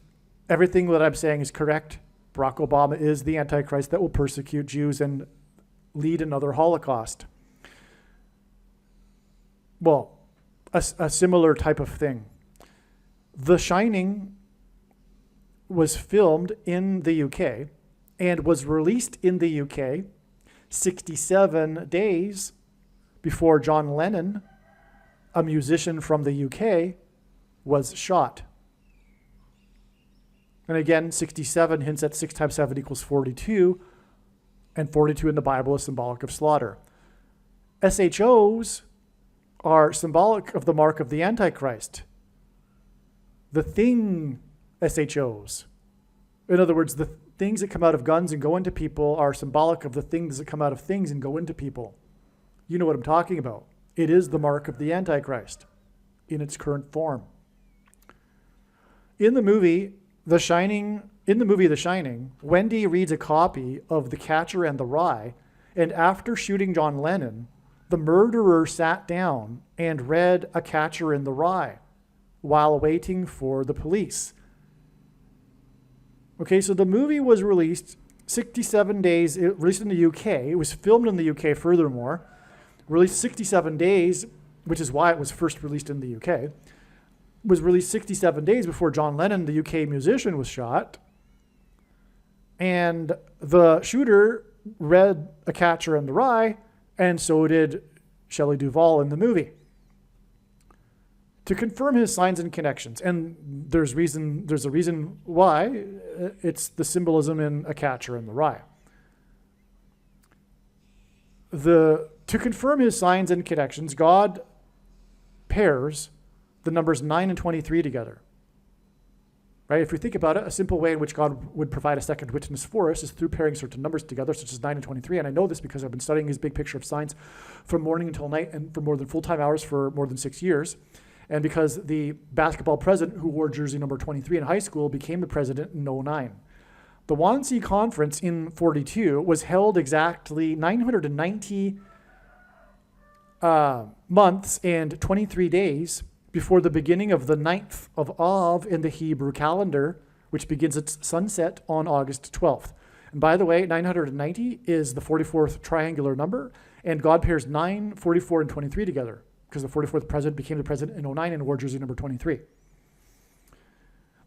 everything that I'm saying is correct. Barack Obama is the Antichrist that will persecute Jews and lead another Holocaust. Well, a similar type of thing. The Shining was filmed in the UK and was released in the UK 67 days before John Lennon, a musician from the UK, was shot. And again, 67 hints at 6 times 7 equals 42, and 42 in the Bible is symbolic of slaughter. SHOs are symbolic of the mark of the Antichrist. The thing SHOs. In other words, the things that come out of guns and go into people are symbolic of the things that come out of things and go into people. You know what I'm talking about. It is the mark of the Antichrist in its current form. In the movie The Shining, Wendy reads a copy of The Catcher in the Rye, and after shooting John Lennon, the murderer sat down and read A Catcher in the Rye while waiting for the police. Okay, so the movie was released 67 days, released in the UK. It was filmed in the UK furthermore. Released 67 days, which is why it was first released in the UK. Was released 67 days before John Lennon, the UK musician, was shot. And the shooter read A Catcher in the Rye, and so did Shelley Duvall in the movie. To confirm his signs and connections, and there's a reason why. It's the symbolism in A Catcher in the Rye. To confirm his signs and connections, God pairs the numbers 9 and 23 together. Right? If we think about it, a simple way in which God would provide a second witness for us is through pairing certain numbers together, such as 9 and 23. And I know this because I've been studying his big picture of signs from morning until night and for more than full-time hours for more than 6 years. And because the basketball president who wore jersey number 23 in high school became the president in 2009. The Wannsee Conference in 42 was held exactly 990 months and 23 days before the beginning of the 9th of Av in the Hebrew calendar, which begins its sunset on August 12th. And by the way, 990 is the 44th triangular number, and God pairs 9, 44, and 23 together, because the 44th president became the president in 2009 and wore jersey number 23.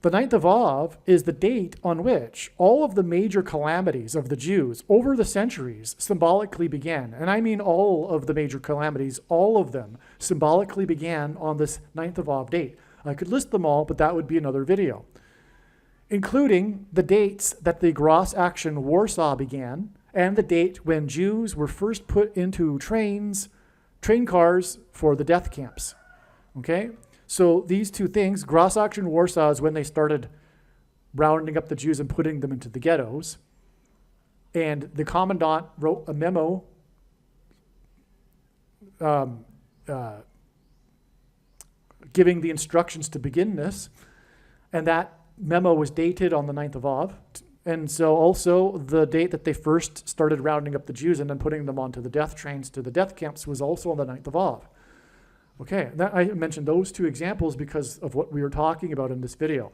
The 9th of Av is the date on which all of the major calamities of the Jews over the centuries symbolically began. And I mean all of the major calamities, all of them symbolically began on this 9th of Av date. I could list them all, but that would be another video. Including the dates that the Gross Action Warsaw began, and the date when Jews were first put into train cars for the death camps. Okay? So these two things, Gross Action Warsaw is when they started rounding up the Jews and putting them into the ghettos. And the commandant wrote a memo giving the instructions to begin this. And that memo was dated on the 9th of Av. And so also the date that they first started rounding up the Jews and then putting them onto the death trains to the death camps was also on the 9th of Av. Okay, I mentioned those two examples because of what we were talking about in this video.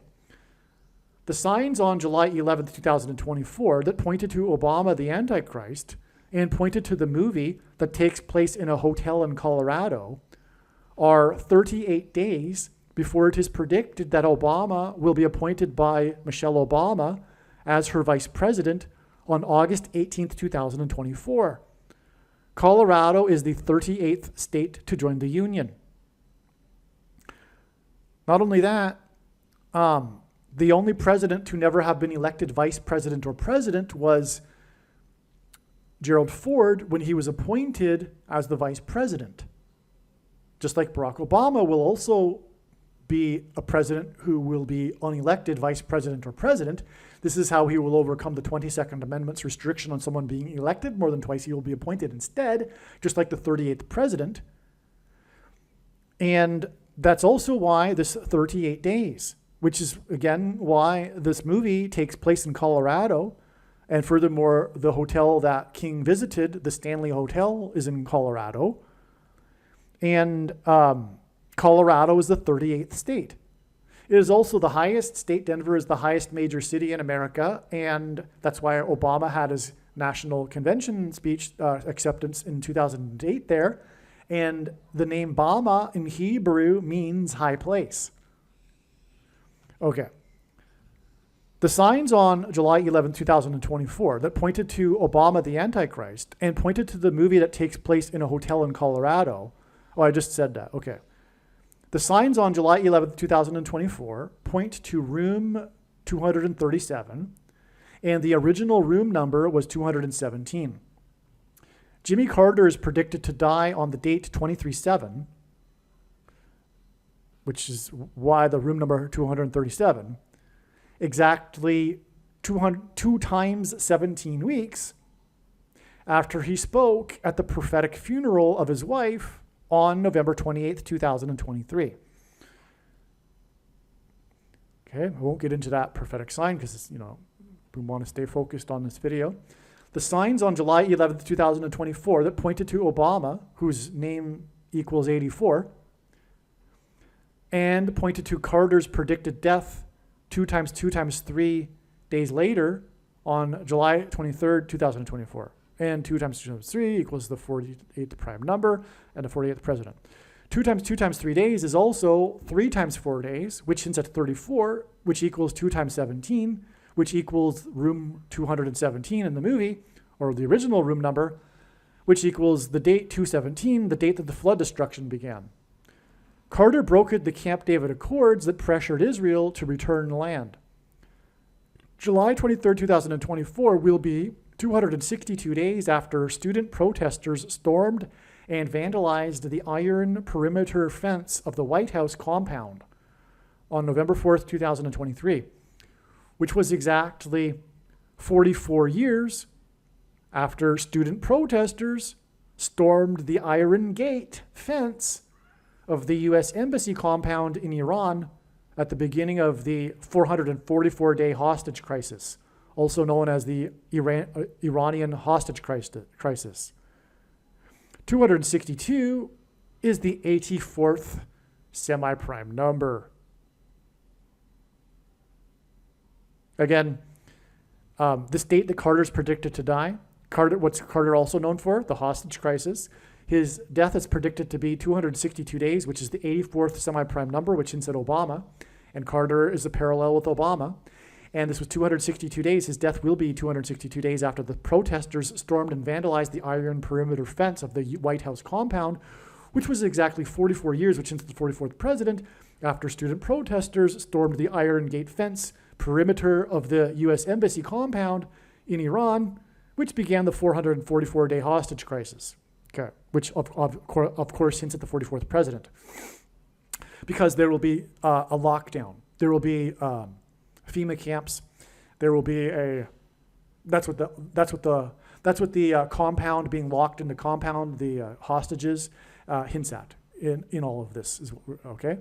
The signs on July 11th, 2024 that pointed to Obama the Antichrist and pointed to the movie that takes place in a hotel in Colorado are 38 days before it is predicted that Obama will be appointed by Michelle Obama as her vice president on August 18th, 2024. Colorado is the 38th state to join the Union. Not only that, the only president to never have been elected vice president or president was Gerald Ford when he was appointed as the vice president. Just like Barack Obama will also be a president who will be unelected vice president or president. This is how he will overcome the 22nd Amendment's restriction on someone being elected more than twice. He will be appointed instead, just like the 38th president. And that's also why this 38 days, which is, again, why this movie takes place in Colorado. And furthermore, the hotel that King visited, the Stanley Hotel, is in Colorado. And Colorado is the 38th state. It is also the highest state. Denver is the highest major city in America, and that's why Obama had his national convention speech acceptance in 2008 there. And the name Bama in Hebrew means high place. Okay. The signs on July 11, 2024 that pointed to Obama the Antichrist and pointed to the movie that takes place in a hotel in Colorado. Oh, I just said that. Okay. The signs on July 11, 2024 point to room 237, and the original room number was 217. Jimmy Carter is predicted to die on the date 23/7, which is why the room number 237, exactly 2 times 17 weeks after he spoke at the prophetic funeral of his wife on November 28th, 2023. Okay, I won't get into that prophetic sign because, we want to stay focused on this video. The signs on July 11th, 2024 that pointed to Obama, whose name equals 84, and pointed to Carter's predicted death 2 times 2 times 3 days later on July 23rd, 2024. And 2 times 2 times 3 equals the 48th prime number and the 48th president. 2 times 2 times 3 days is also 3 times 4 days, which hints at 34, which equals 2 times 17, which equals room 217 in the movie, or the original room number, which equals the date 217, the date that the flood destruction began. Carter brokered the Camp David Accords that pressured Israel to return land. July 23rd, 2024 will be 262 days after student protesters stormed and vandalized the iron perimeter fence of the White House compound on November 4th, 2023, which was exactly 44 years after student protesters stormed the Iron Gate fence of the U.S. Embassy compound in Iran at the beginning of the 444-day hostage crisis, also known as the Iranian hostage crisis. 262 is the 84th semi-prime number. Again, this date that Carter's predicted to die, what's Carter also known for? The hostage crisis. His death is predicted to be 262 days, which is the 84th semi-prime number, which hints at Obama. And Carter is a parallel with Obama. And this was 262 days. His death will be 262 days after the protesters stormed and vandalized the iron perimeter fence of the White House compound, which was exactly 44 years, which hints at the 44th president, after student protesters stormed the Iron Gate fence perimeter of the U.S. Embassy compound in Iran, which began the 444-day hostage crisis. Okay, which of course hints at the 44th president, because there will be a lockdown. There will be FEMA camps. There will be that's what the compound being locked in the compound, the hostages hints at in all of this. Okay.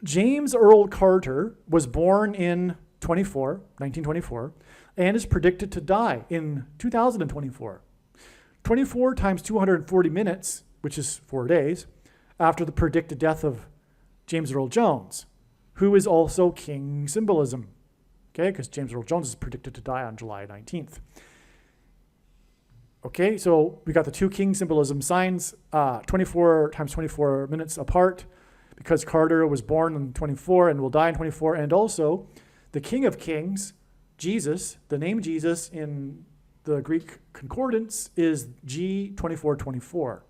James Earl Carter was born in 1924, and is predicted to die in 2024. 24 times 240 minutes, which is 4 days, after the predicted death of James Earl Jones, who is also king symbolism, okay, because James Earl Jones is predicted to die on July 19th. Okay, so we got the two king symbolism signs, 24 times 24 minutes apart, because Carter was born in 24 and will die in 24, and also the King of Kings, Jesus, the name Jesus in the Greek concordance is G2424.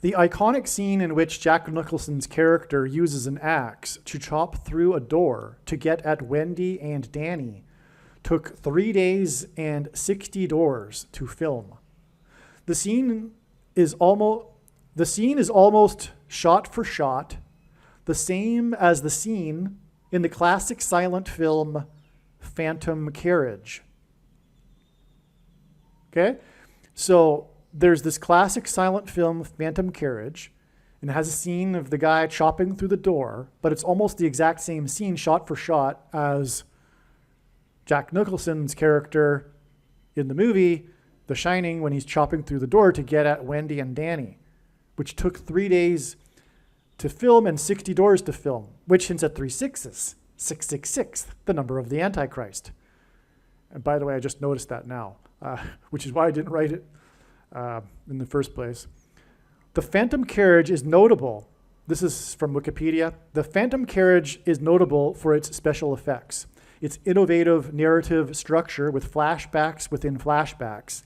The iconic scene in which Jack Nicholson's character uses an axe to chop through a door to get at Wendy and Danny took 3 days and 60 doors to film. The scene is almost shot for shot the same as the scene in the classic silent film Phantom Carriage. Okay? So there's this classic silent film Phantom Carriage, and it has a scene of the guy chopping through the door, but it's almost the exact same scene shot for shot as Jack Nicholson's character in the movie The Shining when he's chopping through the door to get at Wendy and Danny, which took 3 days to film and 60 doors to film, which hints at 3 sixes, 666, the number of the Antichrist. And by the way, I just noticed that now, which is why I didn't write it in the first place. The Phantom Carriage is notable. This is from Wikipedia. The Phantom Carriage is notable for its special effects, its innovative narrative structure with flashbacks within flashbacks,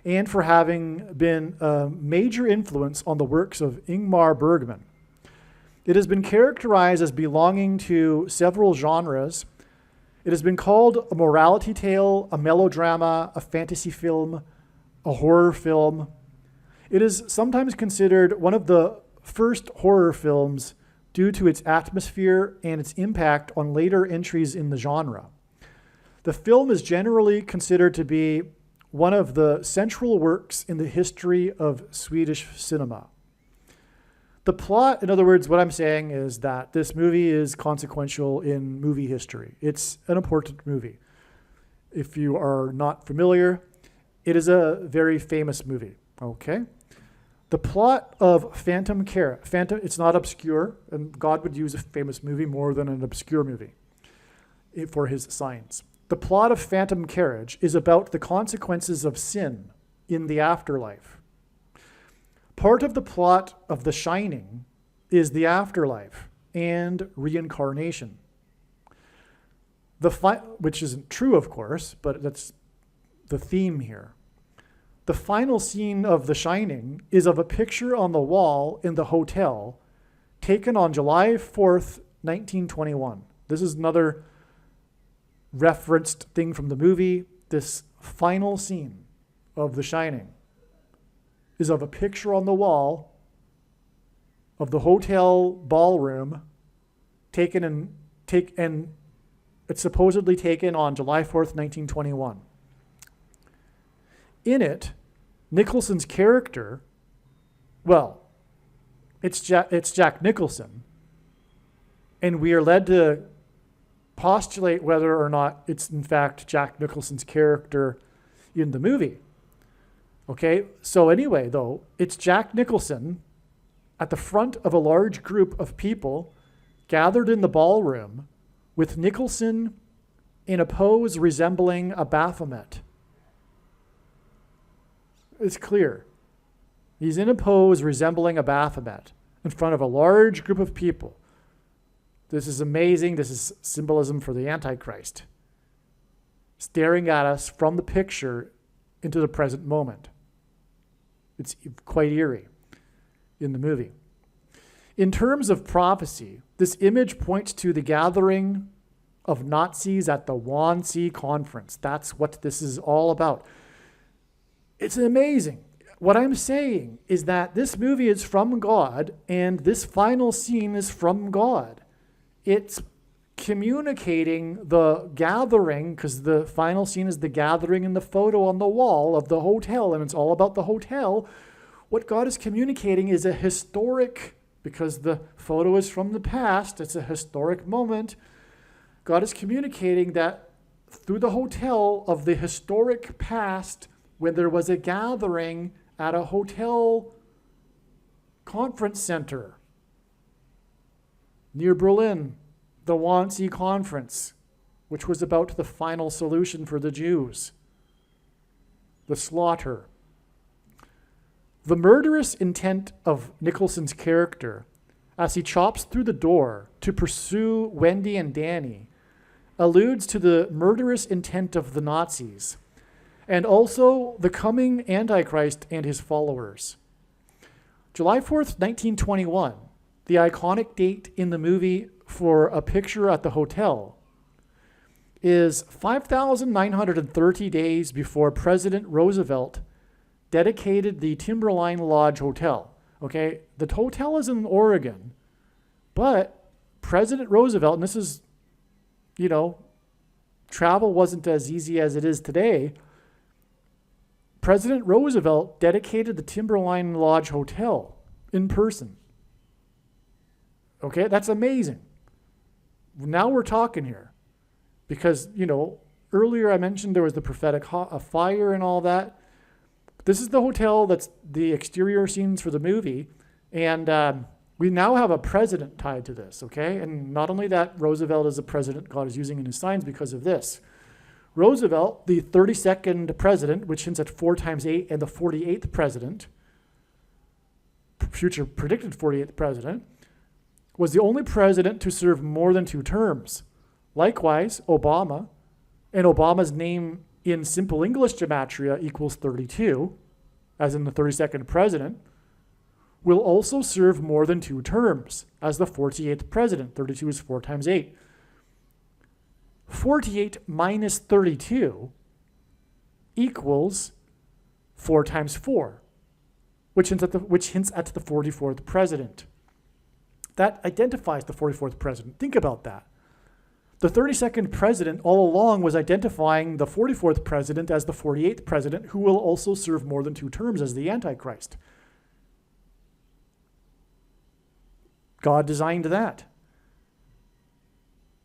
and for having been a major influence on the works of Ingmar Bergman. It has been characterized as belonging to several genres It has been called a morality tale, a melodrama, a fantasy film, a horror film. It is sometimes considered one of the first horror films due to its atmosphere and its impact on later entries in the genre. The film is generally considered to be one of the central works in the history of Swedish cinema. The plot, in other words, what I'm saying is that this movie is consequential in movie history. It's an important movie. If you are not familiar, it is a very famous movie, okay? The plot of Phantom Carriage, it's not obscure, and God would use a famous movie more than an obscure movie for his signs. The plot of Phantom Carriage is about the consequences of sin in the afterlife. Part of the plot of The Shining is the afterlife and reincarnation. Which isn't true, of course, but that's the theme here. The final scene of The Shining is of a picture on the wall in the hotel taken on July 4th, 1921. This is another referenced thing from the movie. This final scene of The Shining is of a picture on the wall of the hotel ballroom and it's supposedly taken on July 4th, 1921. In it, Nicholson's character, well, it's Jack Nicholson, and we are led to postulate whether or not it's in fact Jack Nicholson's character in the movie. Okay, so anyway, though, it's Jack Nicholson at the front of a large group of people gathered in the ballroom with Nicholson in a pose resembling a Baphomet. It's clear. He's in a pose resembling a Baphomet in front of a large group of people. This is amazing. This is symbolism for the Antichrist, staring at us from the picture into the present moment. It's quite eerie in the movie. In terms of prophecy, this image points to the gathering of Nazis at the Wannsee Conference. That's what this is all about. It's amazing. What I'm saying is that this movie is from God, and this final scene is from God. It's communicating the gathering, because the final scene is the gathering in the photo on the wall of the hotel, and it's all about the hotel. What God is communicating is a historic, because the photo is from the past, it's a historic moment. God is communicating that through the hotel of the historic past, when there was a gathering at a hotel conference center near Berlin, the Wannsee Conference, which was about the final solution for the Jews, the slaughter. The murderous intent of Nicholson's character, as he chops through the door to pursue Wendy and Danny, alludes to the murderous intent of the Nazis, and also the coming Antichrist and his followers. July 4th, 1921, the iconic date in the movie for a picture at the hotel, is 5,930 days before President Roosevelt dedicated the Timberline Lodge Hotel. Okay, the hotel is in Oregon, but President Roosevelt, and this is, travel wasn't as easy as it is today. President Roosevelt dedicated the Timberline Lodge Hotel in person. Okay, that's amazing. Now we're talking here. Because, earlier I mentioned there was the prophetic fire and all that. This is the hotel that's the exterior scenes for the movie. And we now have a president tied to this, okay? And not only that, Roosevelt is a president God is using in his signs because of this. Roosevelt, the 32nd president, which hints at 4 times 8, and the 48th president, future predicted 48th president, was the only president to serve more than 2 terms. Likewise, Obama, and Obama's name in simple English gematria equals 32, as in the 32nd president, will also serve more than 2 terms, as the 48th president. 32 is 4 times 8. 48 minus 32 equals 4 times 4, which hints at the 44th president. That identifies the 44th president. Think about that. The 32nd president all along was identifying the 44th president as the 48th president, who will also serve more than 2 terms as the Antichrist. God designed that.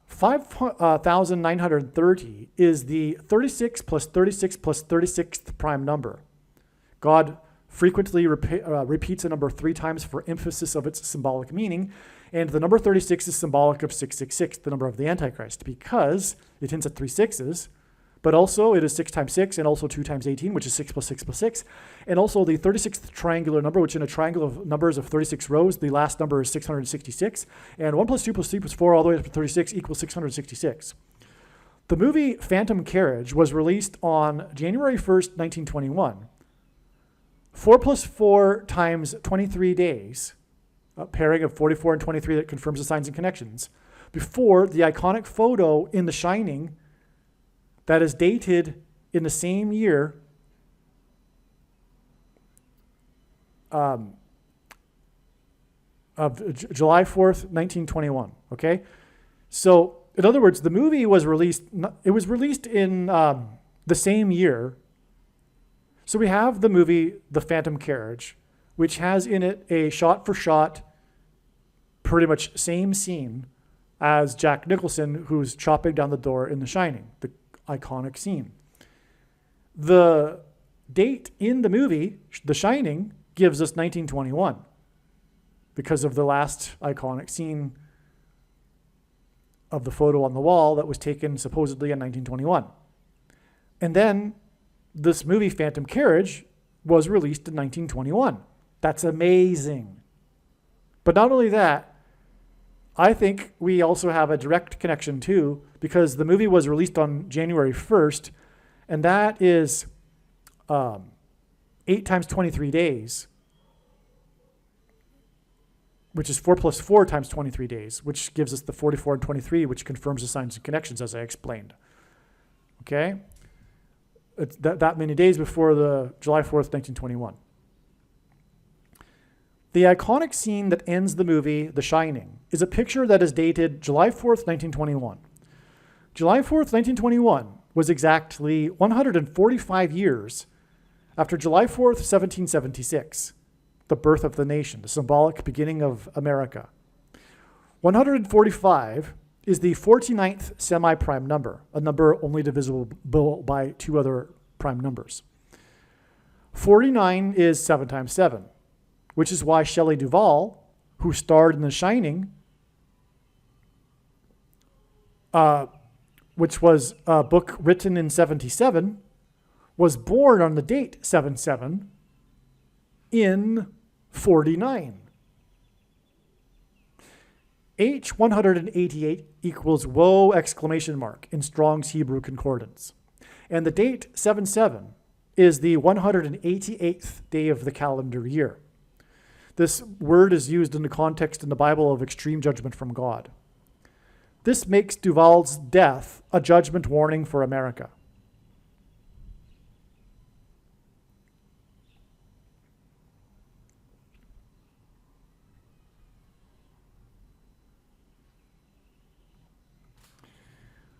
5,930 is the 36 plus 36 plus 36th prime number. God frequently repeats a number 3 times for emphasis of its symbolic meaning, and the number 36 is symbolic of 666, the number of the Antichrist, because it hints at 3 sixes, but also it is 6 times 6 and also 2 times 18, which is 6 plus 6 plus 6, and also the 36th triangular number, which in a triangle of numbers of 36 rows, the last number is 666, and 1 plus 2 plus 3 plus 4 all the way up to 36 equals 666. The movie Phantom Carriage was released on January 1st, 1921. 4 plus 4 times 23 days, a pairing of 44 and 23 that confirms the signs and connections, before the iconic photo in The Shining that is dated in the same year of July 4th, 1921, okay? So, in other words, the movie was released in the same year. So we have the movie The Phantom Carriage, which has in it a shot-for-shot, pretty much same scene as Jack Nicholson, who's chopping down the door in The Shining, the iconic scene. The date in the movie, The Shining, gives us 1921 because of the last iconic scene of the photo on the wall that was taken supposedly in 1921. And then this movie, Phantom Carriage, was released in 1921. That's amazing. But not only that, I think we also have a direct connection too, because the movie was released on January 1st, and that is 8 times 23 days, which is 4 plus 4 times 23 days, which gives us the 44 and 23, which confirms the signs and connections, as I explained. Okay? It's that many days before the July 4th, 1921. The iconic scene that ends the movie, The Shining, is a picture that is dated July 4th, 1921. July 4th, 1921 was exactly 145 years after July 4th, 1776, the birth of the nation, the symbolic beginning of America. 145 is the 49th semi-prime number, a number only divisible by 2 other prime numbers. 49 is 7 times 7, which is why Shelley Duvall, who starred in The Shining, which was a book written in 77, was born on the date 7/7 in 49. H188 equals whoa exclamation mark in Strong's Hebrew Concordance. And the date 7/7 is the 188th day of the calendar year. This word is used in the context in the Bible of extreme judgment from God. This makes Duvall's death a judgment warning for America.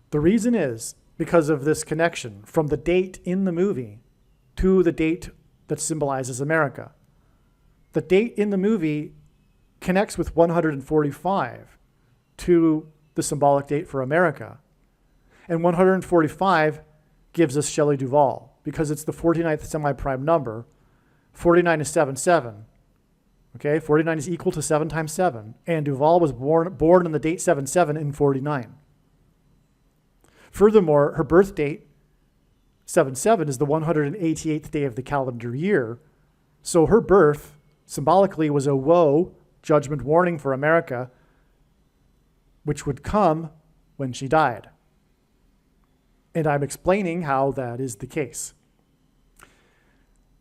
The reason is because of this connection from the date in the movie to the date that symbolizes America. The date in the movie connects with 145 to the symbolic date for America. And 145 gives us Shelley Duvall because it's the 49th semi-prime number. 49 is 7/7. Okay, 49 is equal to 7 times 7. And Duvall was born on the date 7/7 in 49. Furthermore, her birth date, 7/7, is the 188th day of the calendar year. So her birth, symbolically, was a woe, judgment warning for America, which would come when she died. And I'm explaining how that is the case.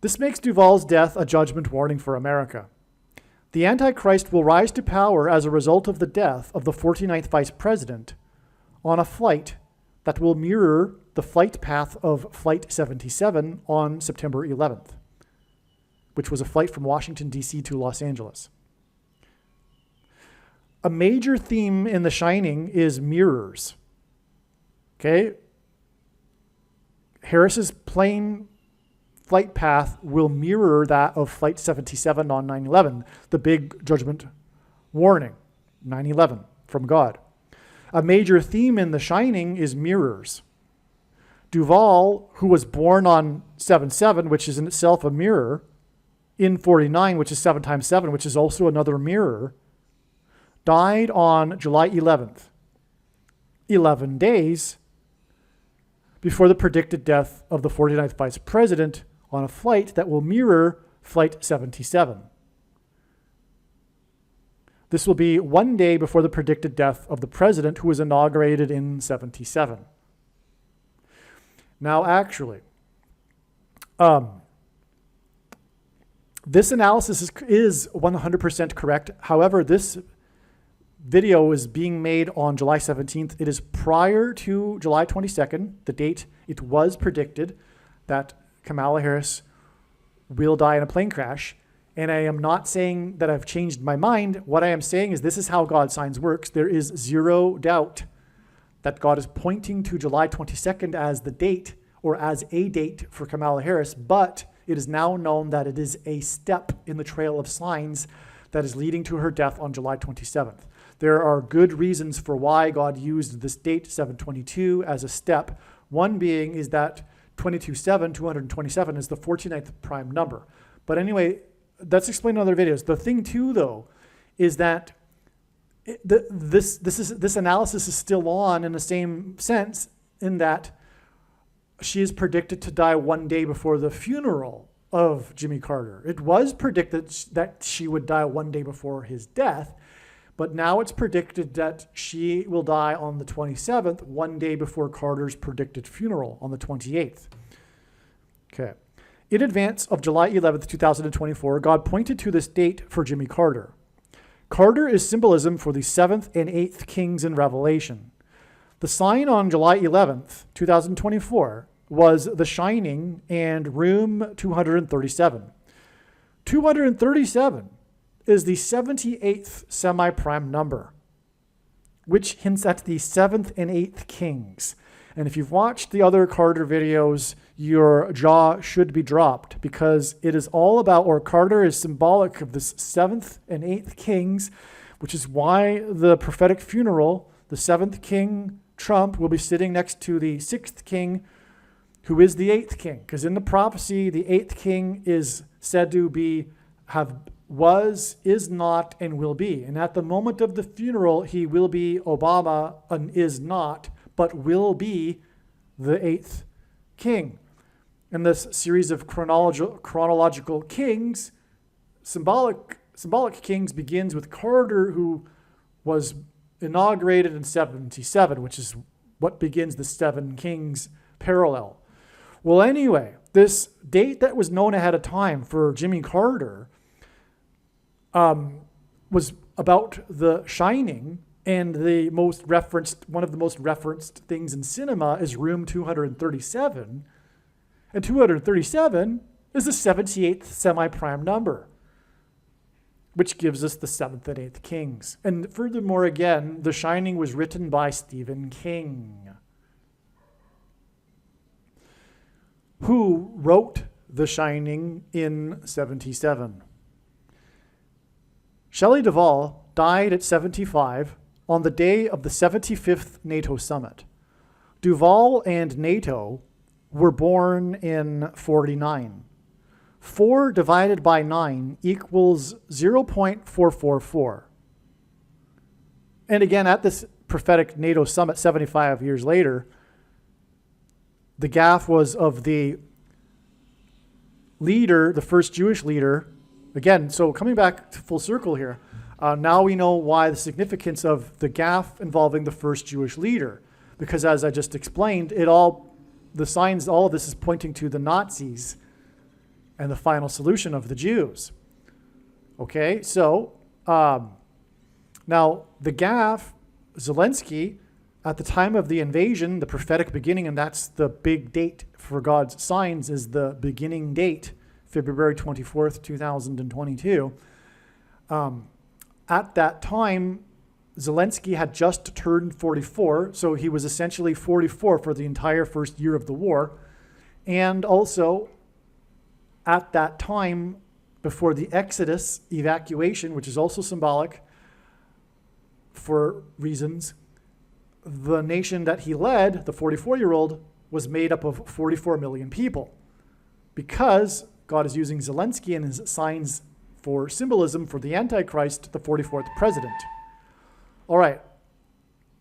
This makes Duvall's death a judgment warning for America. The Antichrist will rise to power as a result of the death of the 49th vice president on a flight that will mirror the flight path of Flight 77 on September 11th, which was a flight from Washington, D.C. to Los Angeles. A major theme in The Shining is mirrors. Okay? Harris's plane flight path will mirror that of Flight 77 on 9/11, the big judgment warning, 9/11 from God. A major theme in The Shining is mirrors. Duval, who was born on 7/7, which is in itself a mirror, in 49, which is 7 times 7, which is also another mirror, died on July 11th, 11 days before the predicted death of the 49th Vice President on a flight that will mirror Flight 77. This will be 1 day before the predicted death of the president who was inaugurated in 77. Now, actually, this analysis is 100% correct. However, this video is being made on July 17th. It is prior to July 22nd, the date it was predicted that Kamala Harris will die in a plane crash. And I am not saying that I've changed my mind. What I am saying is this is how God's signs works. There is zero doubt that God is pointing to July 22nd as the date or as a date for Kamala Harris, but it is now known that it is a step in the trail of signs that is leading to her death on July 27th. There are good reasons for why God used this date, 7/22, as a step. One being is that 227 is the 49th prime number. But anyway, that's explained in other videos. The thing too, though, is that this analysis is still on in the same sense in that she is predicted to die 1 day before the funeral of Jimmy Carter. It was predicted that she would die 1 day before his death, but now it's predicted that she will die on the 27th, 1 day before Carter's predicted funeral on the 28th. Okay. In advance of July 11th, 2024, God pointed to this date for Jimmy Carter. Carter is symbolism for the 7th and 8th kings in Revelation. The sign on July 11th, 2024, was The Shining and Room 237. 237 is the 78th semi-prime number, which hints at the 7th and 8th kings. And if you've watched the other Carter videos, your jaw should be dropped because it is all about, or Carter is symbolic of this 7th and 8th kings, which is why the prophetic funeral, the 7th king, Trump, will be sitting next to the 6th king, who is the 8th king. Because in the prophecy, the 8th king is said to be, was, is not, and will be. And at the moment of the funeral, he will be Obama and is not, but will be the 8th king. And this series of chronological kings, symbolic kings, begins with Carter, who was inaugurated in 77, which is what begins the 7 kings parallel. Well, anyway, this date that was known ahead of time for Jimmy Carter was about The Shining, and one of the most referenced things in cinema is Room 237, and 237 is the 78th semi-prime number, which gives us the 7th and 8th kings. And furthermore, again, The Shining was written by Stephen King, who wrote The Shining in 77. Shelley Duvall died at 75 on the day of the 75th NATO summit. Duvall and NATO were born in 49. 4 divided by 9 equals 0.444. And again, at this prophetic NATO summit 75 years later, the gaffe was of the leader, the first Jewish leader. Again, so coming back to full circle here, now we know why the significance of the gaffe involving the first Jewish leader. Because as I just explained, all of this is pointing to the Nazis and the final solution of the Jews. Okay, so now the gaffe, Zelensky, At the time of the invasion, the prophetic beginning, and that's the big date for God's signs, is the beginning date, February 24th, 2022. At that time, Zelensky had just turned 44, so he was essentially 44 for the entire first year of the war. And also, at that time, before the Exodus evacuation, which is also symbolic for reasons, the nation that he led, the 44-year-old, was made up of 44 million people. Because God is using Zelensky and his signs for symbolism for the Antichrist, the 44th president. All right.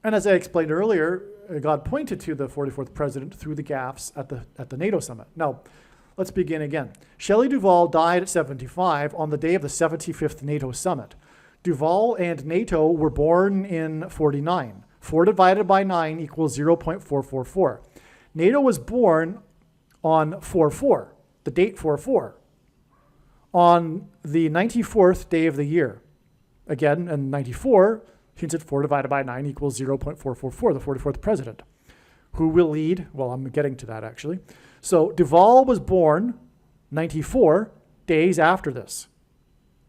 And as I explained earlier, God pointed to the 44th president through the gaffes at the NATO summit. Now, let's begin again. Shelley Duvall died at 75 on the day of the 75th NATO summit. Duvall and NATO were born in 49. 4 divided by 9 equals 0.444. NATO was born on 4-4, the date 4-4, on the 94th day of the year. Again, in 94, hints at 4 divided by 9 equals 0.444, the 44th president. Who will lead? Well, I'm getting to that actually. So Duvall was born 94 days after this.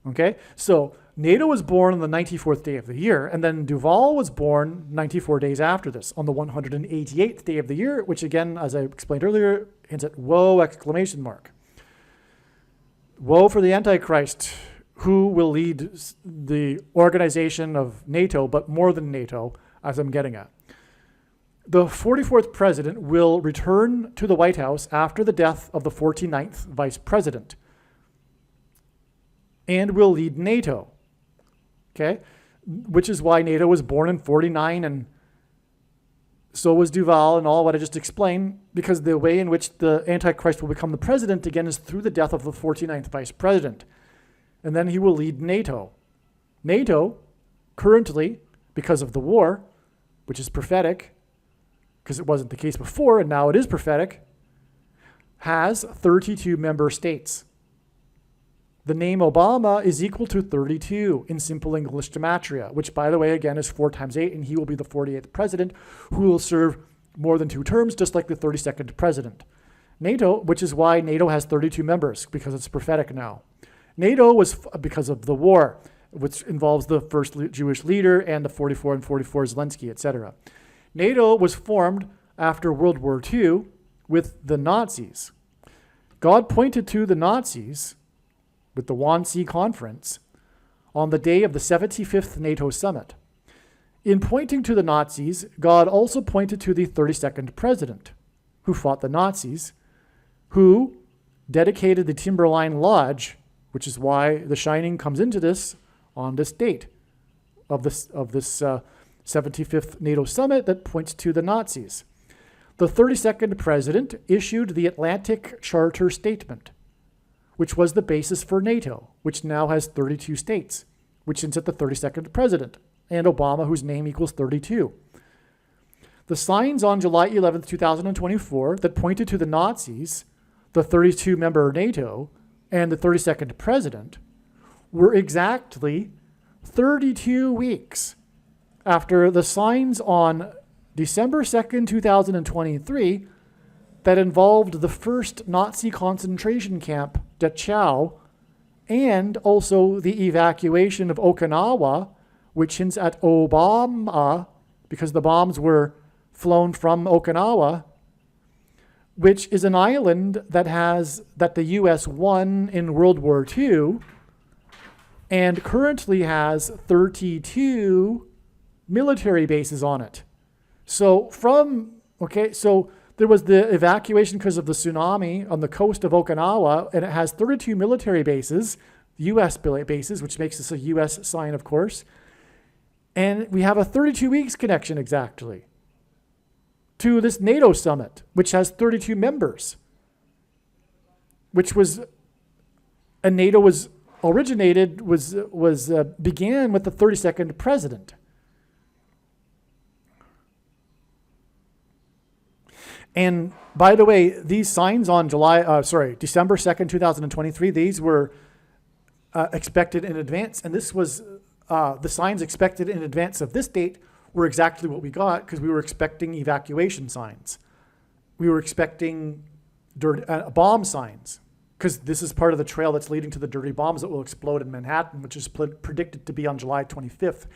Okay, so NATO was born on the 94th day of the year, and then Duvall was born 94 days after this, on the 188th day of the year, which again, as I explained earlier, hints at woe, exclamation mark. Woe for the Antichrist, who will lead the organization of NATO, but more than NATO, as I'm getting at. The 44th president will return to the White House after the death of the 49th vice president and will lead NATO. Okay, which is why NATO was born in 49, and so was Duvall and all what I just explained, because the way in which the Antichrist will become the president again is through the death of the 49th vice president. And then he will lead NATO. NATO, currently, because of the war, which is prophetic, because it wasn't the case before, and now it is prophetic, has 32 member states. The name Obama is equal to 32 in simple English gematria, which, by the way, again, is 4 times 8, and he will be the 48th president who will serve more than 2 terms, just like the 32nd president. NATO, which is why NATO has 32 members, because it's prophetic now. NATO was because of the war, which involves the first Jewish leader and the 44 and 44 Zelensky, etc. NATO was formed after World War II with the Nazis. God pointed to the Nazis with the Wannsee Conference on the day of the 75th NATO summit. In pointing to the Nazis, God also pointed to the 32nd president, who fought the Nazis, who dedicated the Timberline Lodge, which is why The Shining comes into this on this date of this 75th NATO summit that points to the Nazis. The 32nd president issued the Atlantic Charter Statement, which was the basis for NATO, which now has 32 states, which hints at the 32nd president, and Obama, whose name equals 32. The signs on July 11th, 2024, that pointed to the Nazis, the 32-member NATO, and the 32nd president, were exactly 32 weeks after the signs on December 2nd, 2023, that involved the first Nazi concentration camp, Dachau, and also the evacuation of Okinawa, which hints at Obama, because the bombs were flown from Okinawa, which is an island that the U.S. won in World War II, and currently has 32 military bases on it. So there was the evacuation because of the tsunami on the coast of Okinawa, and it has 32 military bases, U.S. bases, which makes this a U.S. sign, of course. And we have a 32 weeks connection exactly to this NATO summit, which has 32 members, and NATO began with the 32nd president. And by the way, these signs on December 2nd, 2023, these were expected in advance. And this was the signs expected in advance of this date were exactly what we got because we were expecting evacuation signs. We were expecting bomb signs because this is part of the trail that's leading to the dirty bombs that will explode in Manhattan, which is predicted to be on July 25th,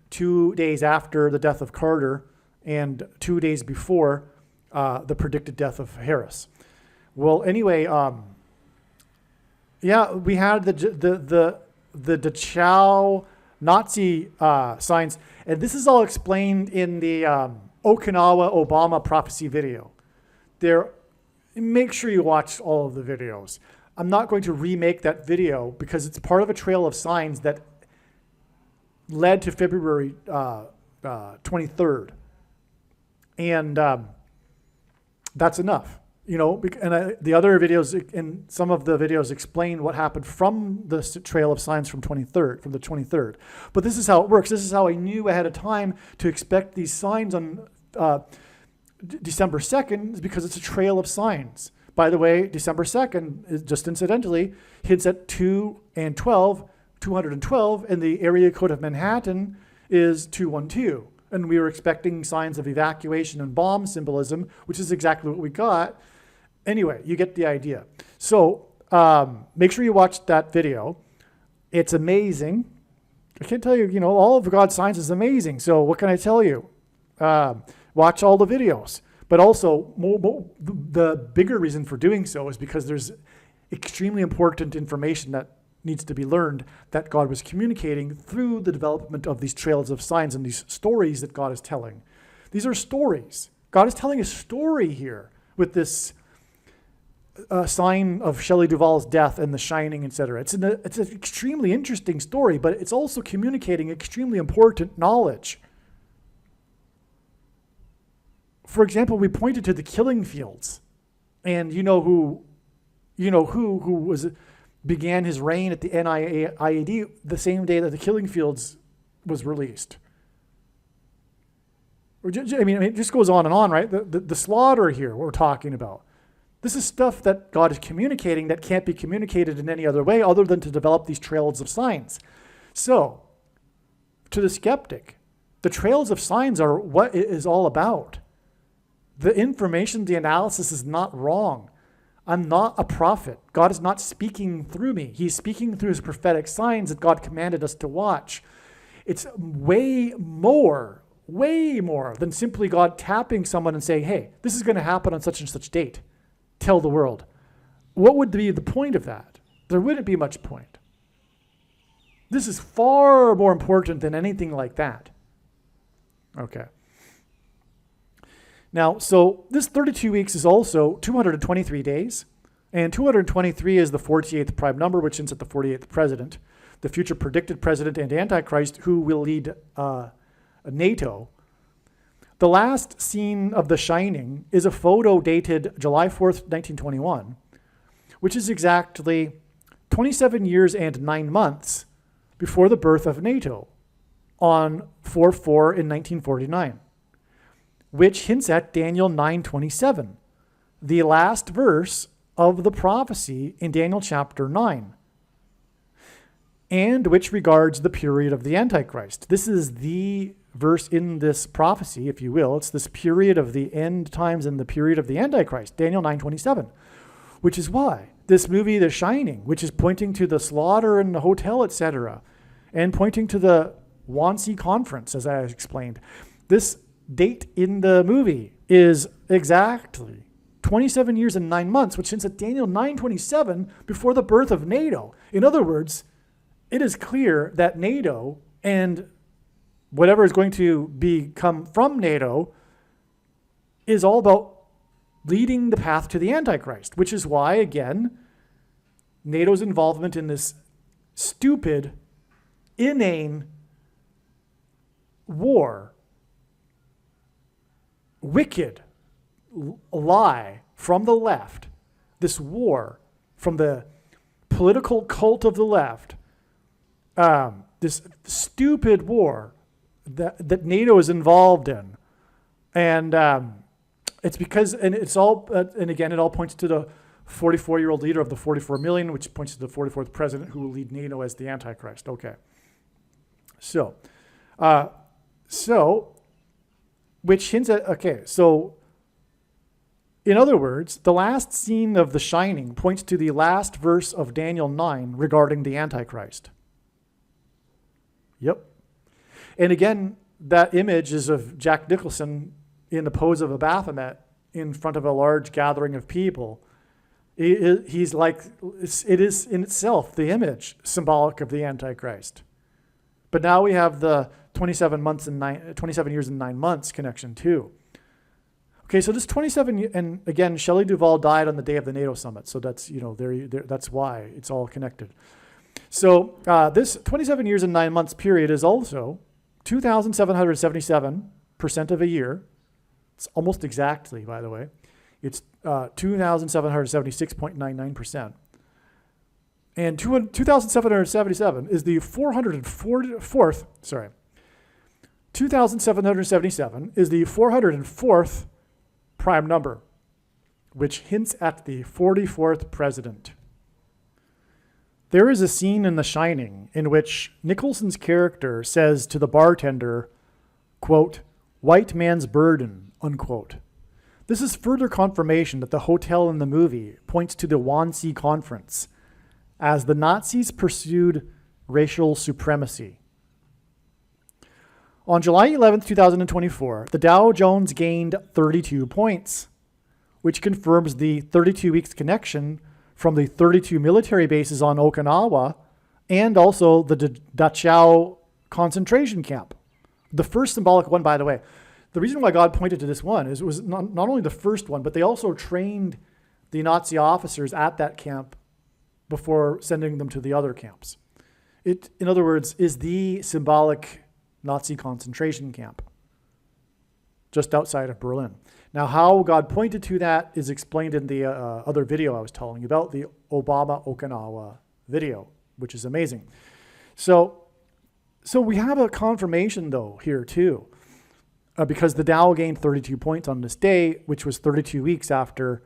2 days after the death of Carter and 2 days before the predicted death of Harris. Well, anyway, we had the Dachau Nazi signs, and this is all explained in the Okinawa Obama prophecy video. Make sure you watch all of the videos. I'm not going to remake that video because it's part of a trail of signs that led to February 23rd. And that's enough, you know, and the other videos, and some of the videos explain what happened from the trail of signs from the 23rd. But this is how it works. This is how I knew ahead of time to expect these signs on December 2nd, is because it's a trail of signs. By the way, December 2nd, just incidentally, hits at 212, and the area code of Manhattan is 212. And we were expecting signs of evacuation and bomb symbolism, which is exactly what we got. Anyway, you get the idea. So make sure you watch that video. It's amazing. I can't tell you, you know, all of God's signs is amazing. So what can I tell you? Watch all the videos. But also, the bigger reason for doing so is because there's extremely important information that needs to be learned that God was communicating through the development of these trails of signs and these stories that God is telling. These are stories. God is telling a story here with this sign of Shelley Duvall's death and The Shining, etc. It's an extremely interesting story, but it's also communicating extremely important knowledge. For example, we pointed to the killing fields, and you know who began his reign at the NIAID the same day that the Killing Fields was released. It just goes on and on, right? The slaughter here, what we're talking about. This is stuff that God is communicating that can't be communicated in any other way other than to develop these trails of signs. So, to the skeptic, the trails of signs are what it is all about. The information, the analysis is not wrong. I'm not a prophet. God is not speaking through me. He's speaking through his prophetic signs that God commanded us to watch. It's way more than simply God tapping someone and saying, hey, this is going to happen on such and such date. Tell the world. What would be the point of that? There wouldn't be much point. This is far more important than anything like that. Okay. Now, so this 32 weeks is also 223 days, and 223 is the 48th prime number, which hints at the 48th president, the future predicted president and Antichrist who will lead NATO. The last scene of The Shining is a photo dated July 4th, 1921, which is exactly 27 years and 9 months before the birth of NATO on 4/4 in 1949. Which hints at Daniel 9:27, the last verse of the prophecy in Daniel chapter 9, and which regards the period of the Antichrist. This is the verse in this prophecy, if you will. It's this period of the end times and the period of the Antichrist, Daniel 9:27, which is why this movie, The Shining, which is pointing to the slaughter in the hotel, etc., and pointing to the Wannsee Conference, as I explained, this date in the movie is exactly 27 years and 9 months, which hints at Daniel 9:27 before the birth of NATO. In other words, it is clear that NATO and whatever is going to become from NATO is all about leading the path to the Antichrist, which is why, again, NATO's involvement in this stupid, inane war, wicked lie from the left, this war from the political cult of the left, this stupid war that NATO is involved in. And it's because, and it's all, and again, it all points to the 44-year-old leader of the 44 million, which points to the 44th president who will lead NATO as the Antichrist. Okay. So which hints at, okay, so in other words, the last scene of The Shining points to the last verse of Daniel 9 regarding the Antichrist. Yep. And again, that image is of Jack Nicholson in the pose of a Baphomet in front of a large gathering of people. He's like, it is in itself the image symbolic of the Antichrist. But now we have the 27 years and 9 months connection too. Okay, so this 27, and again, Shelley Duvall died on the day of the NATO summit, so that's, that's why it's all connected. So this 27 years and 9 months period is also 2,777% of a year. It's almost exactly, by the way. It's 2,776.99%. And 2,777 is the 2,777 is the 404th prime number, which hints at the 44th president. There is a scene in The Shining in which Nicholson's character says to the bartender, quote, "white man's burden," unquote. This is further confirmation that the hotel in the movie points to the Wannsee Conference as the Nazis pursued racial supremacy. On July 11th, 2024, the Dow Jones gained 32 points, which confirms the 32 weeks connection from the 32 military bases on Okinawa and also the Dachau concentration camp. The first symbolic one, by the way. The reason why God pointed to this one is it was not only the first one, but they also trained the Nazi officers at that camp before sending them to the other camps. It, in other words, is the symbolic Nazi concentration camp just outside of Berlin. Now, how God pointed to that is explained in the other video I was telling you about, the Obama Okinawa video, which is amazing. So we have a confirmation, though, here, too, because the Dow gained 32 points on this day, which was 32 weeks after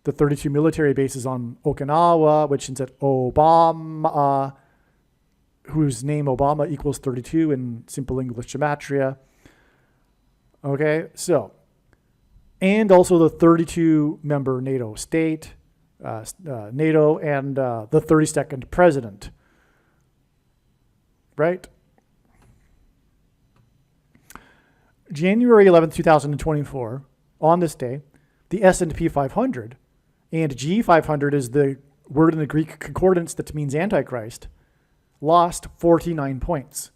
the 32 military bases on Okinawa, which is at Obama, whose name Obama equals 32 in simple English gematria. Okay, so, and also the 32-member NATO state, NATO, and the 32nd president, right? January 11th, 2024, on this day, the S&P 500, and G500 is the word in the Greek concordance that means Antichrist, lost 49 points,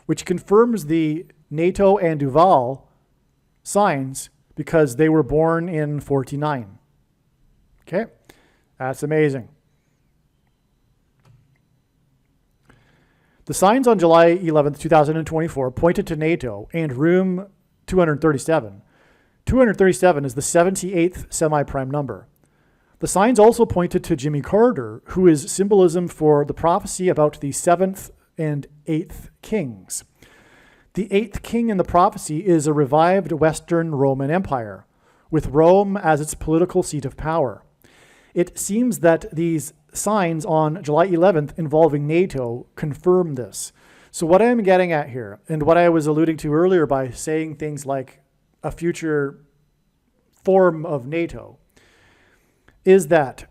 which confirms the NATO and Duval signs because they were born in 49. Okay, that's amazing. The signs on July 11th, 2024 pointed to NATO and room 237. 237 is the 78th semi-prime number. The signs also pointed to Jimmy Carter, who is symbolism for the prophecy about the 7th and 8th kings. The 8th king in the prophecy is a revived Western Roman Empire, with Rome as its political seat of power. It seems that these signs on July 11th involving NATO confirm this. So what I'm getting at here, and what I was alluding to earlier by saying things like a future form of NATO, is that,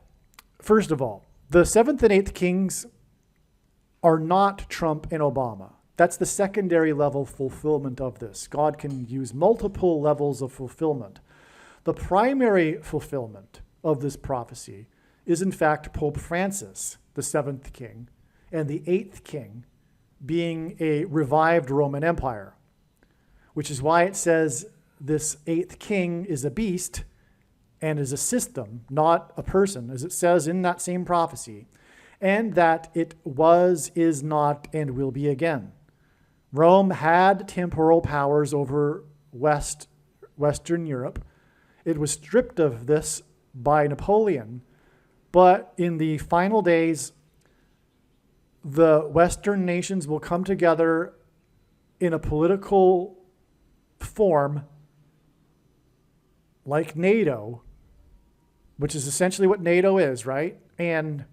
first of all, the 7th and 8th kings are not Trump and Obama. That's the secondary level fulfillment of this. God can use multiple levels of fulfillment. The primary fulfillment of this prophecy is, in fact, Pope Francis, the 7th king, and the 8th king being a revived Roman Empire, which is why it says this 8th king is a beast and is a system, not a person, as it says in that same prophecy, and that it was, is not, and will be again. Rome had temporal powers over Western Europe. It was stripped of this by Napoleon, but in the final days, the Western nations will come together in a political form like NATO, which is essentially what NATO is, right? And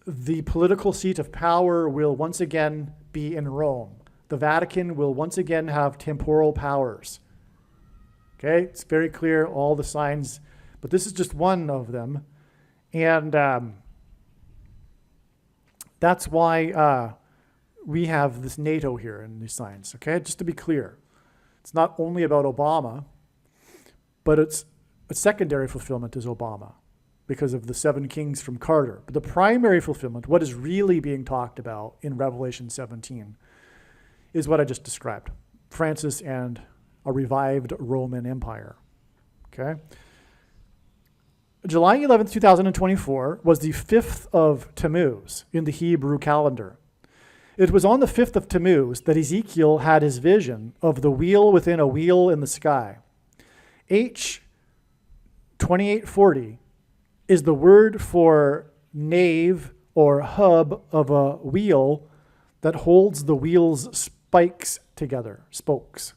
the political seat of power will once again be in Rome. the Vatican will once again have temporal powers. Okay, it's very clear, all the signs, but this is just one of them. And that's why we have this NATO here in these signs, okay? Just to be clear, it's not only about Obama, but it's a secondary fulfillment is Obama because of the 7 kings from Carter. But the primary fulfillment, what is really being talked about in Revelation 17, is what I just described, Francis and a revived Roman Empire, okay? July 11th, 2024 was the 5th of Tammuz in the Hebrew calendar. It was on the 5th of Tammuz that Ezekiel had his vision of the wheel within a wheel in the sky. H 2840 is the word for nave or hub of a wheel that holds the wheel's spikes together, spokes.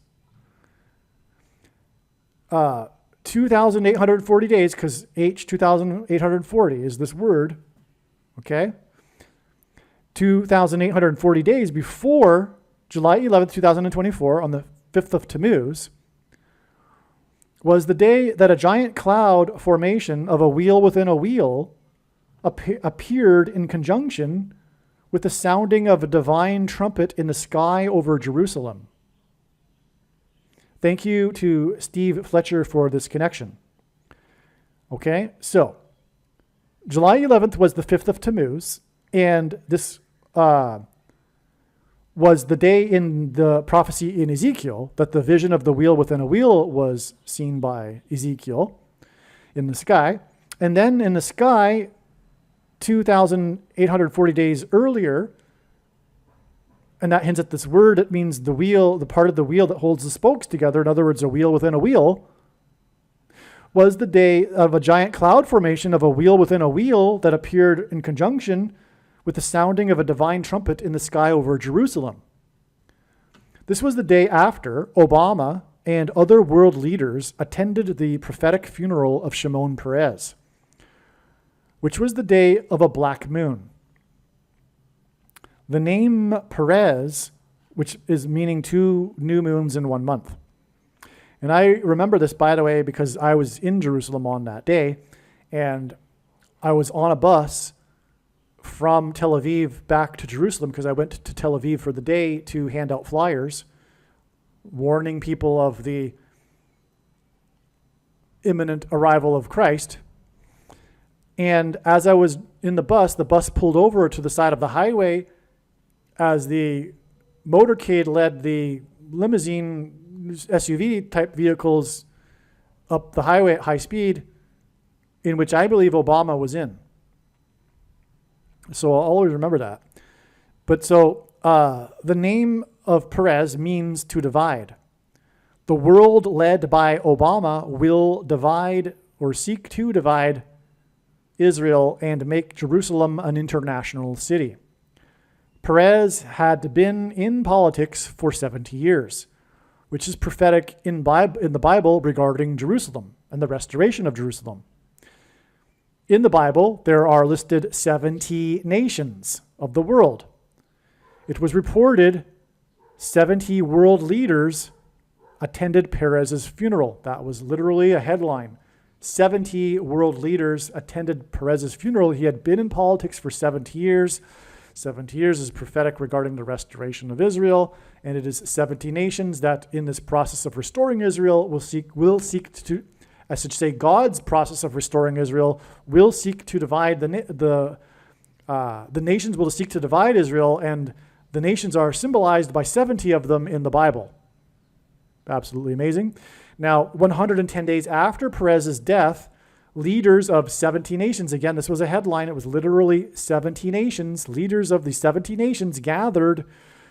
2,840 days, because H 2,840 is this word, okay? 2,840 days before July 11th, 2024, on the 5th of Tammuz, was the day that a giant cloud formation of a wheel within a wheel appeared in conjunction with the sounding of a divine trumpet in the sky over Jerusalem. Thank you to Steve Fletcher for this connection. Okay, so July 11th was the 5th of Tammuz, and this was the day in the prophecy in Ezekiel that the vision of the wheel within a wheel was seen by Ezekiel in the sky. And then in the sky, 2,840 days earlier, and that hints at this word, it means the wheel, the part of the wheel that holds the spokes together, in other words, a wheel within a wheel, was the day of a giant cloud formation of a wheel within a wheel that appeared in conjunction with the sounding of a divine trumpet in the sky over Jerusalem. This was the day after Obama and other world leaders attended the prophetic funeral of Shimon Peres, which was the day of a black moon. The name Peres, which is meaning 2 new moons in 1 month. And I remember this, by the way, because I was in Jerusalem on that day, and I was on a bus from Tel Aviv back to Jerusalem because I went to Tel Aviv for the day to hand out flyers warning people of the imminent arrival of Christ. And as I was in the bus pulled over to the side of the highway as the motorcade led the limousine SUV type vehicles up the highway at high speed, in which I believe Obama was in. So I'll always remember that. But so the name of Peres means to divide. The world led by Obama will divide or seek to divide Israel and make Jerusalem an international city. Peres had been in politics for 70 years, which is prophetic in the Bible regarding Jerusalem and the restoration of Jerusalem. In the Bible, there are listed 70 nations of the world. It was reported 70 world leaders attended Peres's funeral. That was literally a headline. 70 world leaders attended Peres's funeral. He had been in politics for 70 years. 70 years is prophetic regarding the restoration of Israel, and it is 70 nations that in this process of restoring Israel will seek to, I should say God's process of restoring Israel will seek to divide the nations will seek to divide Israel, and the nations are symbolized by 70 of them in the Bible. Absolutely amazing. Now, 110 days after Peres's death, leaders of 70 nations, again, this was a headline, it was literally 70 nations, leaders of the 70 nations gathered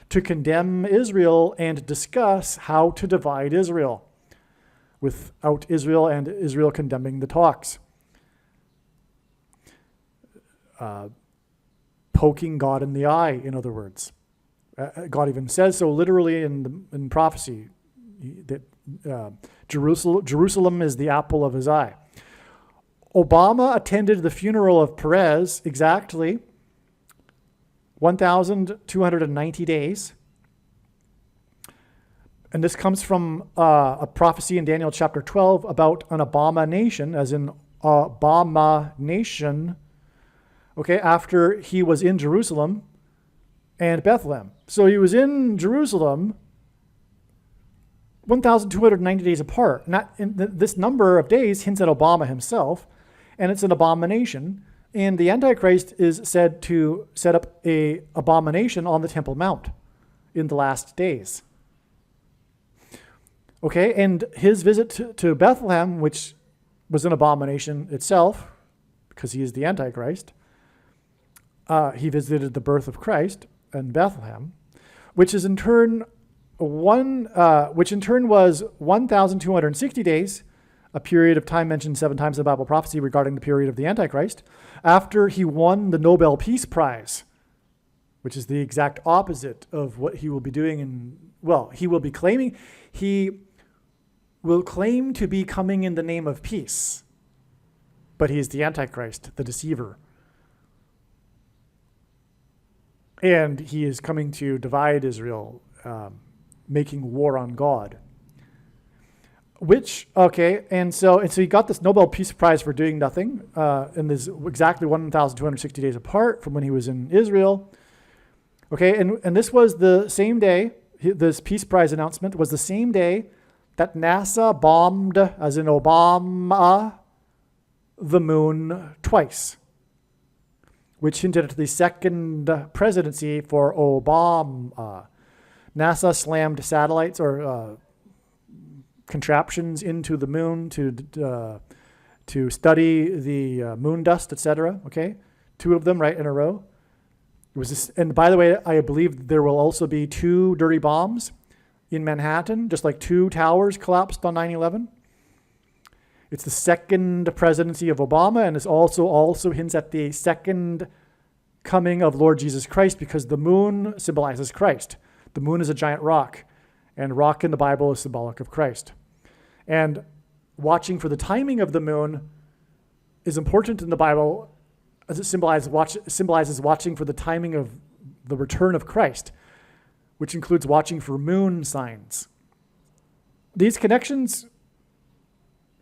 to condemn Israel and discuss how to divide Israel, without Israel and Israel condemning the talks. Poking God in the eye, in other words. God even says so literally in prophecy, that Jerusalem is the apple of his eye. Obama attended the funeral of Peres exactly 1,290 days And this comes from a prophecy in Daniel chapter 12 about an abomination, as in abomination, okay, after he was in Jerusalem and Bethlehem. So he was in Jerusalem 1,290 days apart. This number of days hints at Obama himself, and it's an abomination. And the Antichrist is said to set up a abomination on the Temple Mount in the last days. Okay, and his visit to Bethlehem, which was an abomination itself, because he is the Antichrist, he visited the birth of Christ in Bethlehem, which in turn was 1,260 days, a period of time mentioned 7 times in the Bible prophecy regarding the period of the Antichrist, after he won the Nobel Peace Prize, which is the exact opposite of what he will be doing he will claim to be coming in the name of peace, but he is the Antichrist, the deceiver. And he is coming to divide Israel, making war on God. And so he got this Nobel Peace Prize for doing nothing, and this exactly 1,260 days apart from when he was in Israel. Okay, and this was the same day, this Peace Prize announcement was the same day that NASA bombed, as in Obama, the moon twice, which hinted at the second presidency for Obama. NASA slammed satellites or contraptions into the moon to study the moon dust, etc. Okay, 2 of them right in a row. It was this, and by the way, I believe there will also be 2 dirty bombs in Manhattan, just like 2 towers collapsed on 9/11. It's the second presidency of Obama, and it also hints at the second coming of Lord Jesus Christ, because the moon symbolizes Christ. The moon is a giant rock, and rock in the Bible is symbolic of Christ. And watching for the timing of the moon is important in the Bible, as it symbolizes watching for the timing of the return of Christ, which includes watching for moon signs. These connections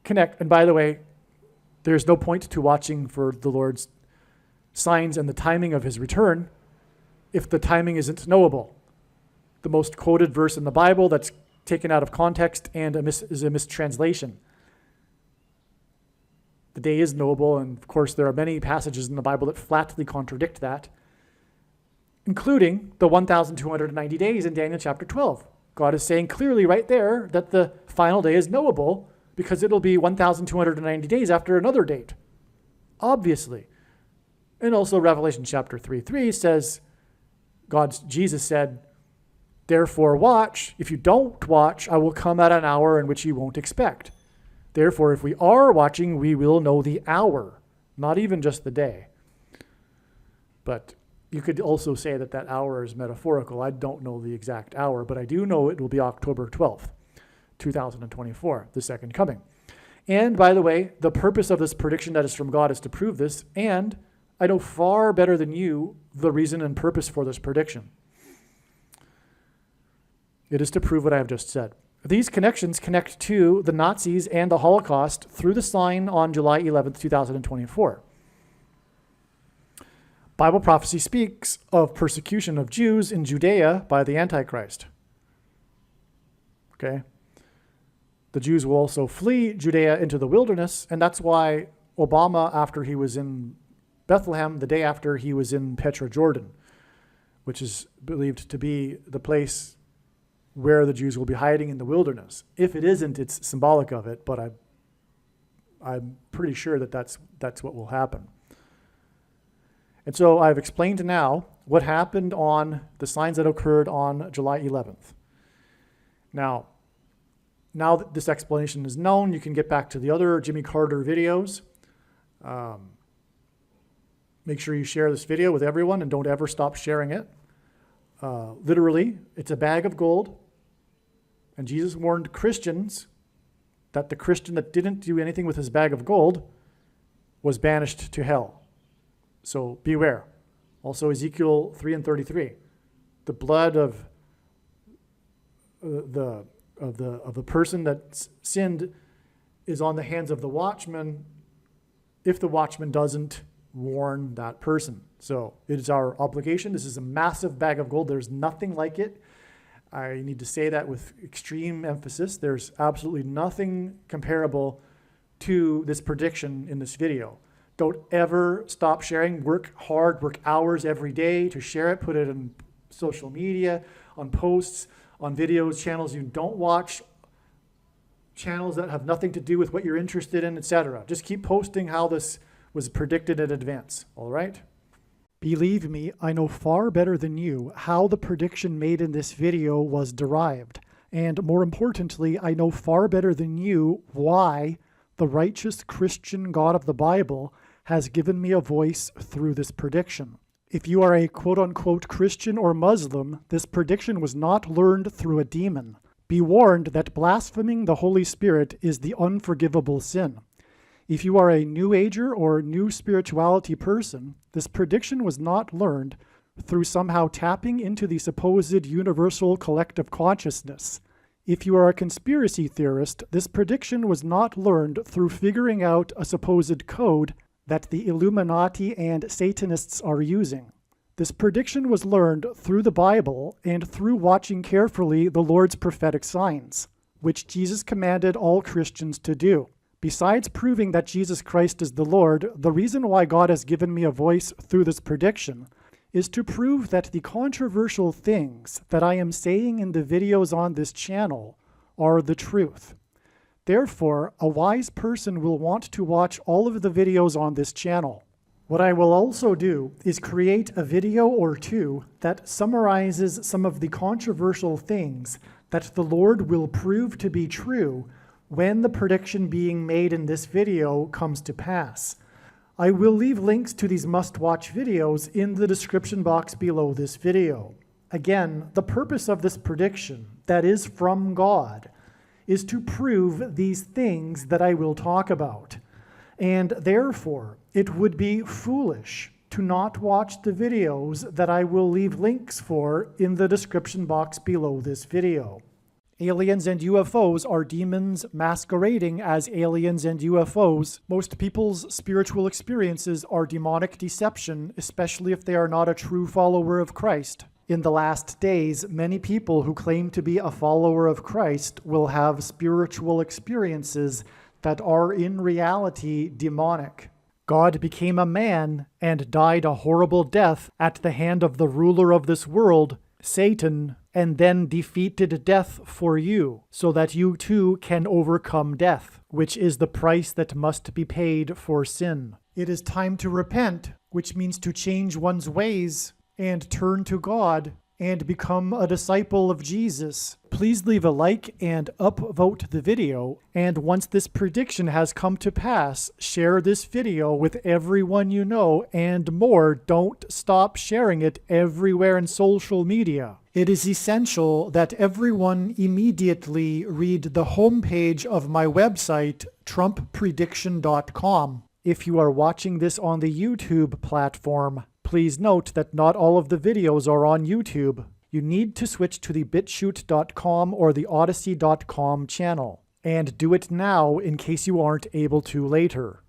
connect, and by the way, there's no point to watching for the Lord's signs and the timing of his return if the timing isn't knowable. The most quoted verse in the Bible that's taken out of context and is a mistranslation. The day is knowable, and of course there are many passages in the Bible that flatly contradict that, including the 1,290 days in Daniel chapter 12. God is saying clearly right there that the final day is knowable because it'll be 1,290 days after another date, obviously. And also Revelation chapter 3:3 says, Jesus said, "Therefore watch. If you don't watch, I will come at an hour in which you won't expect. Therefore, if we are watching, we will know the hour," not even just the day. But you could also say that hour is metaphorical. I don't know the exact hour, but I do know it will be October 12th, 2024, the second coming. And by the way, the purpose of this prediction that is from God is to prove this, and I know far better than you the reason and purpose for this prediction. It is to prove what I have just said. These connections connect to the Nazis and the Holocaust through the sign on July 11th, 2024. Bible prophecy speaks of persecution of Jews in Judea by the Antichrist. Okay? The Jews will also flee Judea into the wilderness, and that's why Obama, after he was in Bethlehem, the day after he was in Petra, Jordan, which is believed to be the place where the Jews will be hiding in the wilderness. If it isn't, it's symbolic of it, but I'm pretty sure that that's what will happen. And so I've explained now what happened on the signs that occurred on July 11th. Now that this explanation is known, you can get back to the other Jimmy Carter videos. Make sure you share this video with everyone and don't ever stop sharing it. Literally, it's a bag of gold. And Jesus warned Christians that the Christian that didn't do anything with his bag of gold was banished to hell. So beware. Also Ezekiel 3:33. The blood of the the person that sinned is on the hands of the watchman if the watchman doesn't warn that person. So it is our obligation. This is a massive bag of gold. There's nothing like it. I need to say that with extreme emphasis. There's absolutely nothing comparable to this prediction in this video. Don't ever stop sharing. Work hard, work hours every day to share it. Put it in social media, on posts, on videos, channels you don't watch, channels that have nothing to do with what you're interested in, etc. Just keep posting how this was predicted in advance, all right? Believe me, I know far better than you how the prediction made in this video was derived. And more importantly, I know far better than you why the righteous Christian God of the Bible has given me a voice through this prediction. If you are a quote-unquote Christian or Muslim, this prediction was not learned through a demon. Be warned that blaspheming the Holy Spirit is the unforgivable sin. If you are a New Ager or New Spirituality person, this prediction was not learned through somehow tapping into the supposed universal collective consciousness. If you are a conspiracy theorist, this prediction was not learned through figuring out a supposed code that the Illuminati and Satanists are using. This prediction was learned through the Bible and through watching carefully the Lord's prophetic signs, which Jesus commanded all Christians to do. Besides proving that Jesus Christ is the Lord, the reason why God has given me a voice through this prediction is to prove that the controversial things that I am saying in the videos on this channel are the truth. Therefore, a wise person will want to watch all of the videos on this channel. What I will also do is create a video or two that summarizes some of the controversial things that the Lord will prove to be true when the prediction being made in this video comes to pass. I will leave links to these must-watch videos in the description box below this video. Again, the purpose of this prediction, that is from God, is to prove these things that I will talk about. And therefore, it would be foolish to not watch the videos that I will leave links for in the description box below this video. Aliens and UFOs are demons masquerading as aliens and UFOs. Most people's spiritual experiences are demonic deception, especially if they are not a true follower of Christ. In the last days, many people who claim to be a follower of Christ will have spiritual experiences that are in reality demonic. God became a man and died a horrible death at the hand of the ruler of this world, Satan, and then defeated death for you, so that you too can overcome death, which is the price that must be paid for sin. It is time to repent, which means to change one's ways and turn to God and become a disciple of Jesus. Please leave a like and upvote the video, and once this prediction has come to pass, share this video with everyone you know, and more, don't stop sharing it everywhere in social media. It is essential that everyone immediately read the homepage of my website, TrumpPrediction.com. If you are watching this on the YouTube platform, please note that not all of the videos are on YouTube. You need to switch to the BitChute.com or the Odyssey.com channel. And do it now in case you aren't able to later.